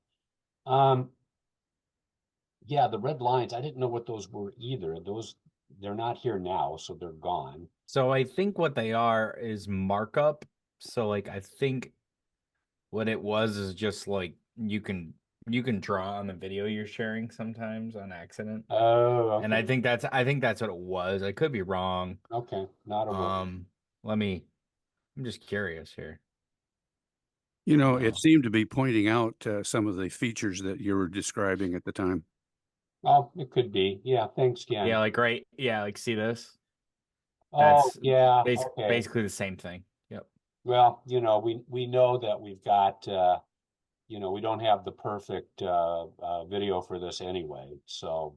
A: Yeah, the red lines, I didn't know what those were either. They're not here now, so they're gone.
H: So I think what they are is markup. So I think what it was is just you can draw on the video you're sharing sometimes on accident.
A: Oh, okay.
H: And I think that's what it was. I could be wrong.
A: Okay, not a worry.
H: I'm just curious here.
I: It seemed to be pointing out some of the features that you were describing at the time.
A: Oh, it could be. Yeah, thanks, Ken.
H: Yeah, right. Yeah, see this?
A: Oh, yeah.
H: Basically the same thing. Yep.
A: Well, we know that we've got, we don't have the perfect video for this anyway. So,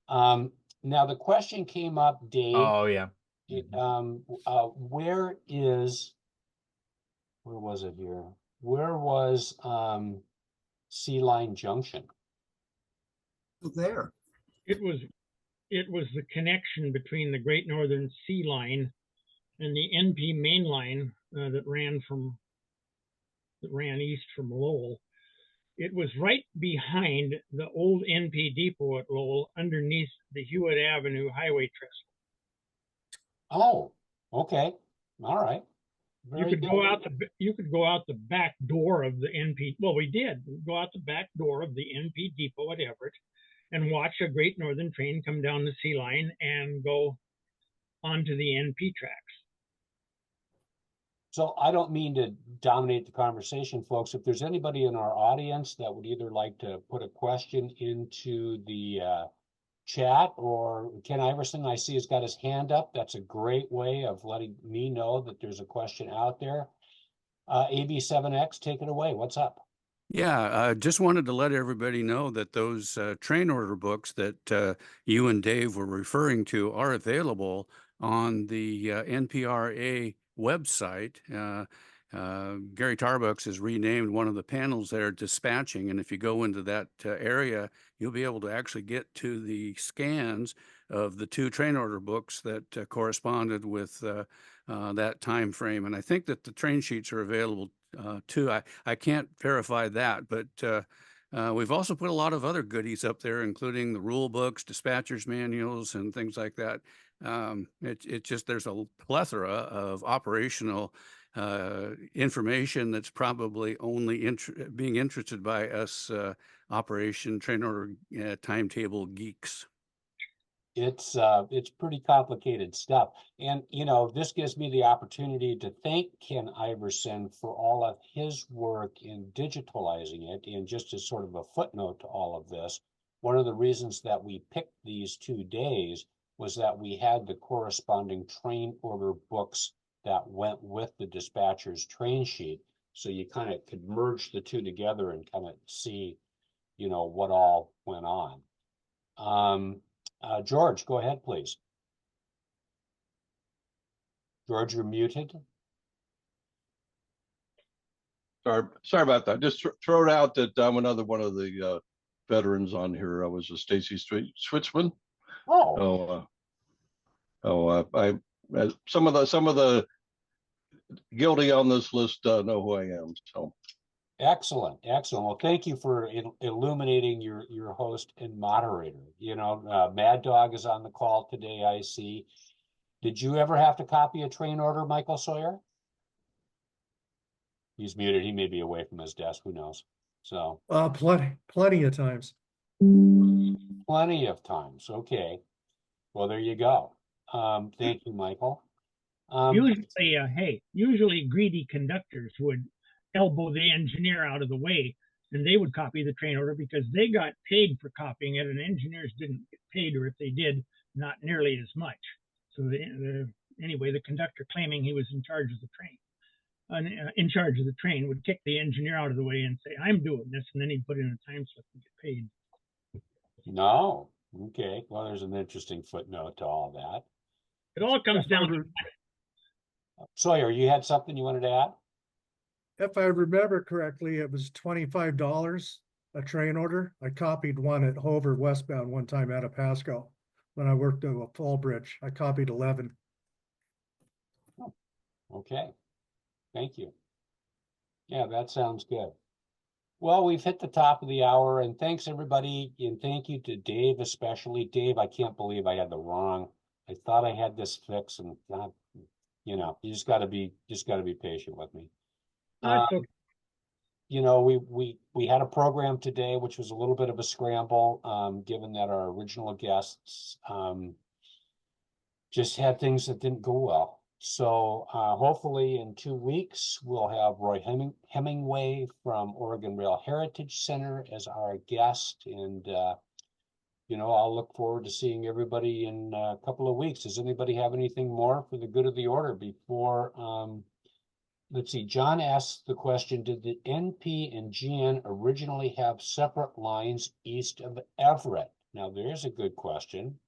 A: now the question came up, Dave.
H: Oh, yeah.
A: Where was it here? Where was Sea Line Junction?
B: There.
C: It was the connection between the Great Northern Sea Line and the NP main line that ran east from Lowell. It was right behind the old NP depot at Lowell, underneath the Hewitt Avenue highway trestle.
A: Oh, okay. All right.
C: You could go out the back door of the NP. Well, we did go out the back door of the NP depot at Everett and watch a Great Northern train come down the Sea Line and go onto the NP tracks.
A: So I don't mean to dominate the conversation, folks. If there's anybody in our audience that would either like to put a question into the chat, or Ken Iverson, I see, has got his hand up. That's a great way of letting me know that there's a question out there. AB7X, take it away. What's up?
I: Yeah, I just wanted to let everybody know that those train order books that you and Dave were referring to are available on the NPRA website. Gary Tarbucks has renamed one of the panels there dispatching, and if you go into that area, you'll be able to actually get to the scans of the two train order books that corresponded with that time frame. And I think that the train sheets are available too. I can't verify that, but we've also put a lot of other goodies up there, including the rule books, dispatchers manuals, and things like that. It just, there's a plethora of operational information that's probably only being interested by us operation train order timetable geeks.
A: It's pretty complicated stuff. And, you know, this gives me the opportunity to thank Ken Iverson for all of his work in digitalizing it. And just as sort of a footnote to all of this, one of the reasons that we picked these 2 days was that we had the corresponding train order books that went with the dispatcher's train sheet. So you kind of could merge the two together and kind of see, you know, what all went on. George, go ahead, please. George, you're muted.
J: Sorry about that. Just throw it out that I'm another one of the veterans on here. I was a Stacy Schwitzman.
A: Oh,
J: I some of the guilty on this list know who I am. So
A: excellent, excellent. Well, thank you for illuminating your host and moderator. You know, Mad Dog is on the call today, I see. Did you ever have to copy a train order, Michael Sawyer? He's muted. He may be away from his desk. Who knows? So
K: plenty of times.
A: plenty of times. Okay. Well, there you go. Thank you, Michael.
C: Usually greedy conductors would elbow the engineer out of the way, and they would copy the train order because they got paid for copying it, and engineers didn't get paid, or if they did, not nearly as much. So anyway, the conductor claiming he was in charge of the train would kick the engineer out of the way and say, "I'm doing this," and then he'd put in a time slip and get paid.
A: No. Okay. Well, there's an interesting footnote to all that.
C: It all comes down to
A: Sawyer, you had something you wanted to add?
K: If I remember correctly, it was $25 a train order. I copied one at Hover westbound one time out of Pasco when I worked at a Fallbridge. I copied 11.
A: Oh, okay. Thank you. Yeah, that sounds good. Well, we've hit the top of the hour, and thanks everybody, and thank you to Dave especially. Dave, I can't believe I had I thought I had this fixed, and God, you know, you just got to be patient with me.
C: okay.
A: You know, we had a program today which was a little bit of a scramble, given that our original guests just had things that didn't go well. So hopefully in 2 weeks, we'll have Roy Hemingway from Oregon Rail Heritage Center as our guest. And, you know, I'll look forward to seeing everybody in a couple of weeks. Does anybody have anything more for the good of the order before? Let's see, John asked the question, did the NP and GN originally have separate lines east of Everett? Now, there's a good question.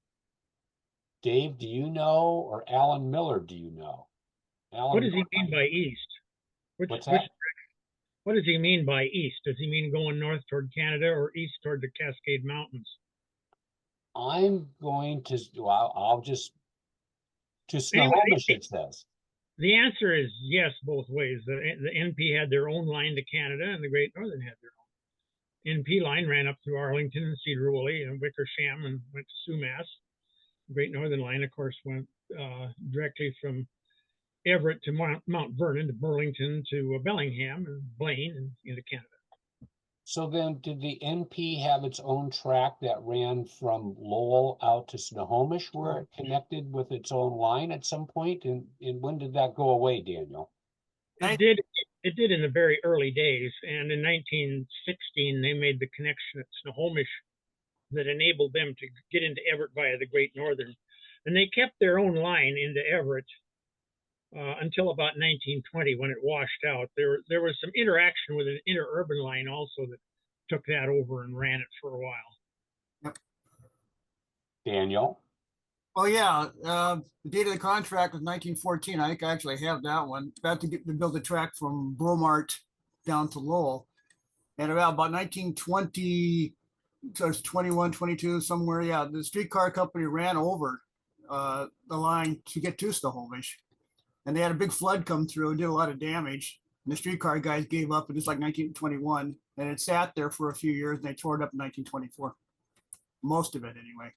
A: Dave, do you know, or Alan Miller, do you know? Alan,
C: what does he mean by east?
A: What's that?
C: What does he mean by east? Does he mean going north toward Canada or east toward the Cascade Mountains?
A: I'm going to, well, I'll just, to Snohomish, it says.
C: The answer is yes, both ways. The NP had their own line to Canada, and the Great Northern had their own. NP line ran up through Arlington and Cedar Woolley and Wickersham and went to Sumas. Great Northern Line, of course, went directly from Everett to Mount Vernon to Burlington to Bellingham and Blaine and into Canada.
A: So then did the NP have its own track that ran from Lowell out to Snohomish where it connected with its own line at some point? And when did that go away, Daniel?
C: It did in the very early days. And in 1916, they made the connection at Snohomish that enabled them to get into Everett via the Great Northern. And they kept their own line into Everett until about 1920 when it washed out. There was some interaction with an interurban line also that took that over and ran it for a while.
A: Daniel?
B: Oh, yeah, the date of the contract was 1914. I think I actually have that one. About to build a track from Bromart down to Lowell. And about 1920, so it's 21, 22, somewhere, yeah, the streetcar company ran over the line to get to Snohomish. And they had a big flood come through and did a lot of damage. And the streetcar guys gave up, and it's like 1921. And it sat there for a few years, and they tore it up in 1924. Most of it, anyway.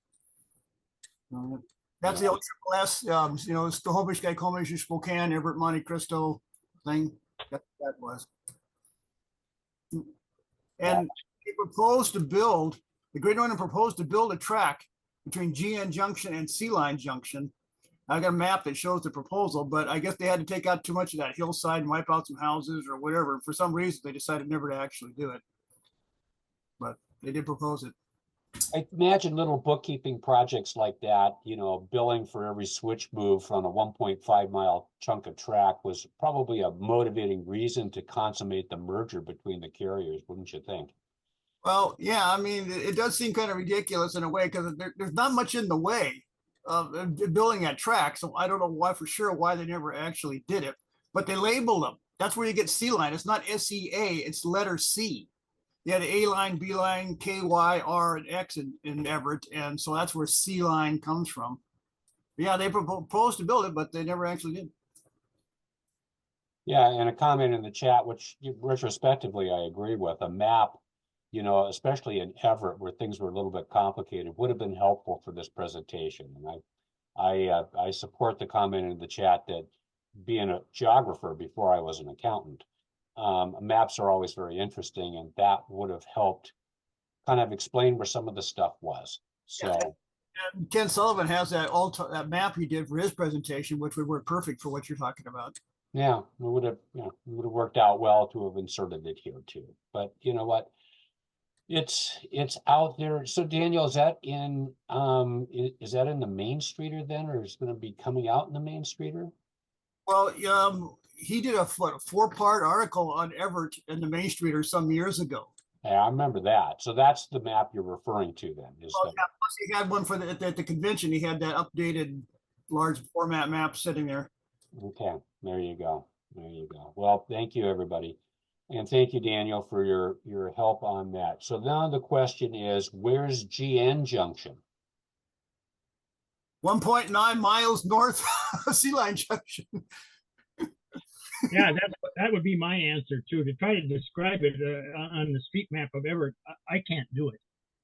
B: That's the old Triple S, you know, Snohomish, Skykomish, Spokane, Everett, Monte Cristo thing. That was. And they proposed to build, the Great Northern proposed to build a track between GN Junction and Sea Line Junction. I got a map that shows the proposal, but I guess they had to take out too much of that hillside and wipe out some houses or whatever. For some reason, they decided never to actually do it. But they did propose it.
A: I imagine little bookkeeping projects like that, you know, billing for every switch move on a 1.5 mile chunk of track was probably a motivating reason to consummate the merger between the carriers, wouldn't you think?
B: Well, yeah, I mean, it does seem kind of ridiculous in a way because there's not much in the way of building that track. So I don't know why for sure why they never actually did it, but they labeled them. That's where you get C line. It's not SEA, it's letter C. You had A line, B line, K, Y, R, and X in Everett. And so that's where C line comes from. But yeah, they proposed to build it, but they never actually did.
A: Yeah, and a comment in the chat, which retrospectively I agree with, a map, you know, especially in Everett where things were a little bit complicated, would have been helpful for this presentation. And I support the comment in the chat that being a geographer before I was an accountant, maps are always very interesting, and that would have helped kind of explain where some of the stuff was. So
B: and Ken Sullivan has that map he did for his presentation, which would work perfect for what you're talking about.
A: yeah, it would have, you know, it would have worked out well to have inserted it here too. But you know what? It's out there. So Daniel, is that in the Main Streeter then, or is it going to be coming out in the Main Streeter?
B: Well, he did a 4-part article on Everett and the Main Streeter some years ago.
A: Yeah, I remember that. So that's the map you're referring to then, is
B: Well, yeah, plus he had one for at the convention. He had that updated large format map sitting there.
A: okay, there you go. There you go. Well, thank you, everybody. And thank you, Daniel, for your help on that. So now the question is, where's GN Junction?
B: 1.9 miles north of Sea Line Junction.
C: Yeah, that would be my answer too. To try to describe it on the street map of Everett, I can't do it.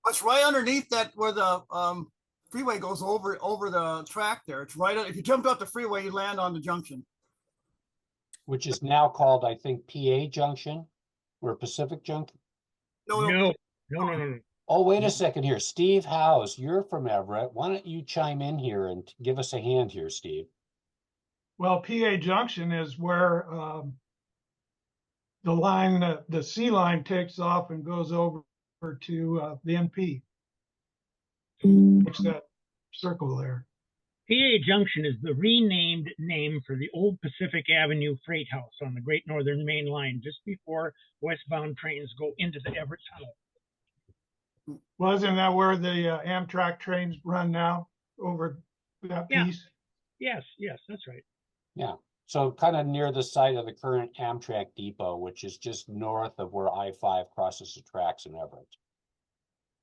B: It's right underneath that where the freeway goes over the track there. It's right. If you jump out the freeway, you land on the junction.
A: Which is now called, I think, PA Junction or Pacific Junction.
C: No.
A: Oh, wait a second here. Steve Howes, you're from Everett. Why don't you chime in here and give us a hand here, Steve?
L: Well, PA Junction is where the line, the C line takes off and goes over to the NP. It's that circle there.
C: PA Junction is the renamed name for the old Pacific Avenue Freight House on the Great Northern Main Line, just before westbound trains go into the Everett Tunnel.
L: Well, isn't that where the Amtrak trains run now, over that piece?
C: Yes, that's right.
A: Yeah, so kind of near the site of the current Amtrak depot, which is just north of where I-5 crosses the tracks in Everett,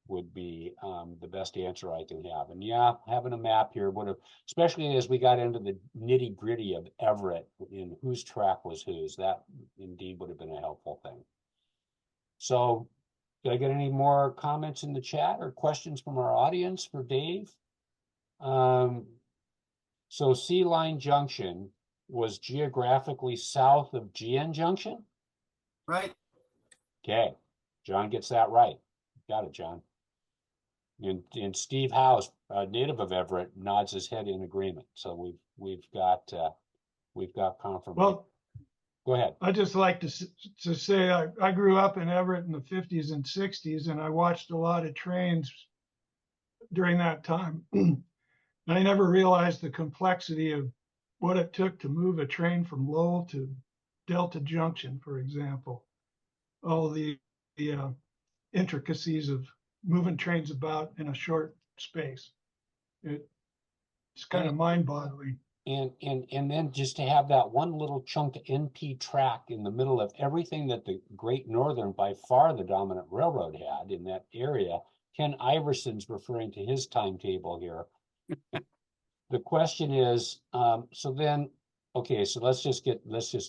A: would be the best answer I can have. And yeah, having a map here would have, especially as we got into the nitty gritty of Everett and whose track was whose, that indeed would have been a helpful thing. So did I get any more comments in the chat or questions from our audience for Dave? So Sea Line Junction was geographically south of GN Junction?
B: Right.
A: Okay, John gets that right. Got it, John. And Steve House, native of Everett, nods his head in agreement. So we've got confirmation.
L: Well,
A: go ahead.
L: I just like to say I grew up in Everett in the 50s and 60s, and I watched a lot of trains during that time. I never realized the complexity of what it took to move a train from Lowell to Delta Junction, for example. All the intricacies of moving trains about in a short space. It's kind of mind-boggling.
A: And then just to have that one little chunk of NP track in the middle of everything that the Great Northern, by far the dominant railroad, had in that area. Ken Iverson's referring to his timetable here. The question is, so then, okay, so let's just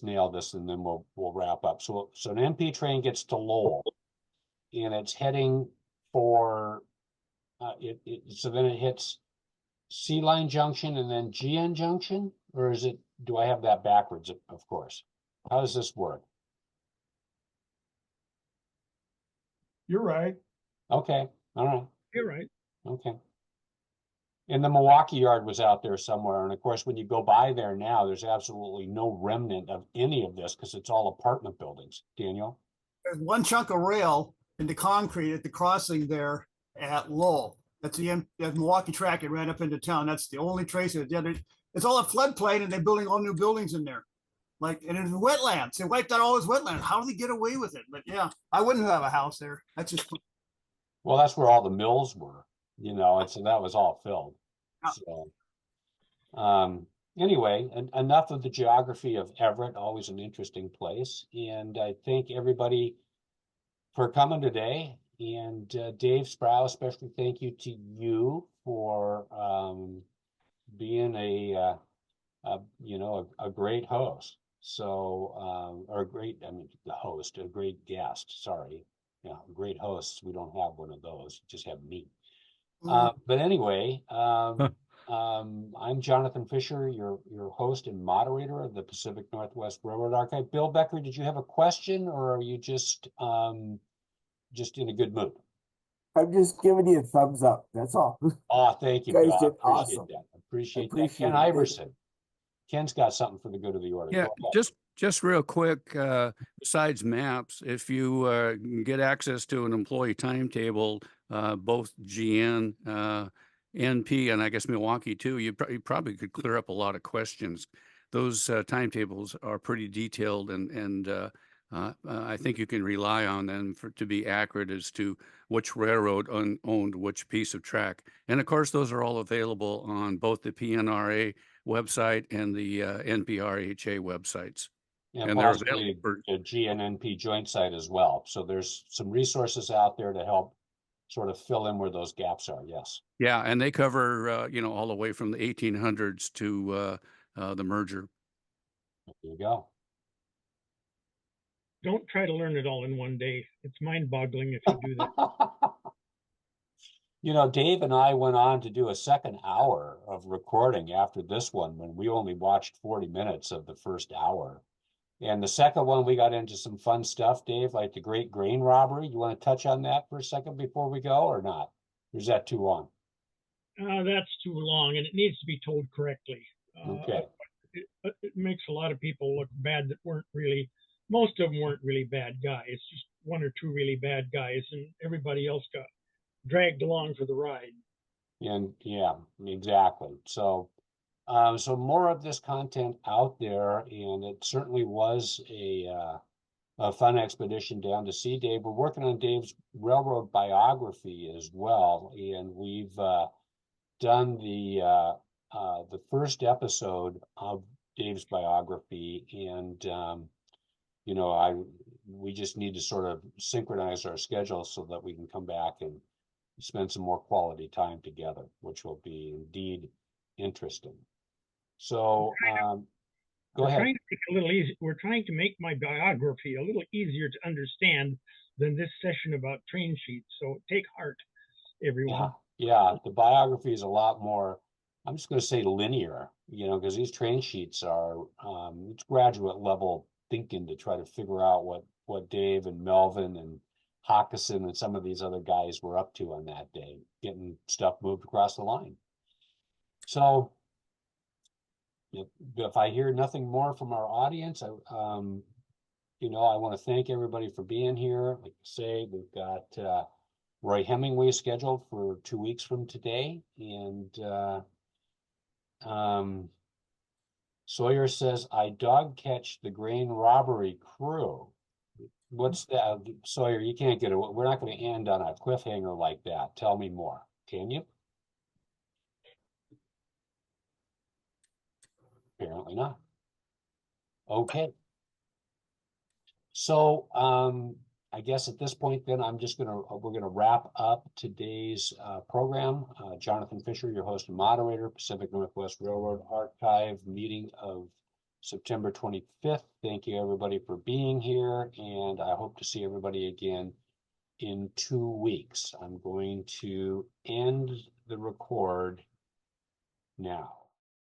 A: nail this and then we'll wrap up. So an NP train gets to Lowell and it's heading for, so then it hits C Line Junction and then GN Junction, or is it, do I have that backwards, of course? How does this work?
L: You're right.
A: Okay, all right,
C: You're right.
A: okay. And the Milwaukee yard was out there somewhere, and of course, when you go by there now, there's absolutely no remnant of any of this because it's all apartment buildings. Daniel?
B: There's one chunk of rail into concrete at the crossing there at Lowell. That's the Milwaukee track. It ran up into town. That's the only trace of it. It's all a floodplain, and they're building all new buildings in there. Like, and it's wetlands. They wiped out all those wetlands. How do they get away with it? But yeah, I wouldn't have a house there. That's just.
A: Well, that's where all the mills were, and so that was all filled.
B: Yeah.
A: So, anyway, enough of the geography of Everett, always an interesting place. And I thank everybody for coming today. And Dave Sprau, especially thank you to you for being a great host. So, or the host, a great guest. Sorry, great hosts. We don't have one of those. Just have me. But anyway, I'm Jonathan Fisher, your host and moderator of the Pacific Northwest Railroad Archive. Bill Becker, did you have a question, or are you just in a good mood?
M: I'm just giving you a thumbs up. That's all.
A: Oh, thank you,
M: You guys
A: Bill.
M: did
A: I appreciate
M: awesome.
A: that. Appreciate that.
M: Appreciate
A: Ken
M: it.
A: Iverson. Ken's got something for the good of the order.
I: Yeah,
A: Go ahead.
I: just real quick, besides maps, if you can get access to an employee timetable, both GN, NP, and I guess Milwaukee too, you probably could clear up a lot of questions. Those timetables are pretty detailed, and I think you can rely on them to be accurate as to which railroad owned which piece of track. And of course, those are all available on both the PNRA website and the NPRHA websites.
A: And possibly the GNNP joint site as well. So there's some resources out there to help sort of fill in where those gaps are. Yes.
I: Yeah, and they cover all the way from the 1800s to the merger.
A: There you go.
C: Don't try to learn it all in one day. It's mind-boggling if you do that.
A: Dave and I went on to do a second hour of recording after this one when we only watched 40 minutes of the first hour. And the second one, we got into some fun stuff, Dave, like the Great Grain Robbery. You want to touch on that for a second before we go, or not? Or is that too long?
C: That's too long, and it needs to be told correctly.
A: Okay.
C: It makes a lot of people look bad that most of them weren't really bad guys, just one or two really bad guys, and everybody else got dragged along for the ride.
A: And yeah, exactly. So more of this content out there, and it certainly was a fun expedition down to see Dave. We're working on Dave's railroad biography as well, and we've done the first episode of Dave's biography, and we just need to sort of synchronize our schedules so that we can come back and spend some more quality time together, which will be indeed interesting. So go ahead.
C: We're trying to make my biography a little easier to understand than this session about train sheets. So take heart, everyone.
A: Yeah, the biography is a lot more, I'm just going to say linear, because these train sheets are it's graduate level thinking to try to figure out what Dave and Melvin and Hawkison and some of these other guys were up to on that day, getting stuff moved across the line. So if I hear nothing more from our audience, I want to thank everybody for being here. Like I say, we've got Roy Hemingway scheduled for 2 weeks from today, and Sawyer says, I dog catch the grain robbery crew. What's that? Sawyer, you can't get it. We're not going to end on a cliffhanger like that. Tell me more. Can you? Apparently not. Okay. So I guess at this point, then we're gonna wrap up today's program. Jonathan Fisher, your host and moderator, Pacific Northwest Railroad Archive meeting of September 25th. Thank you everybody for being here, and I hope to see everybody again in 2 weeks. I'm going to end the record now.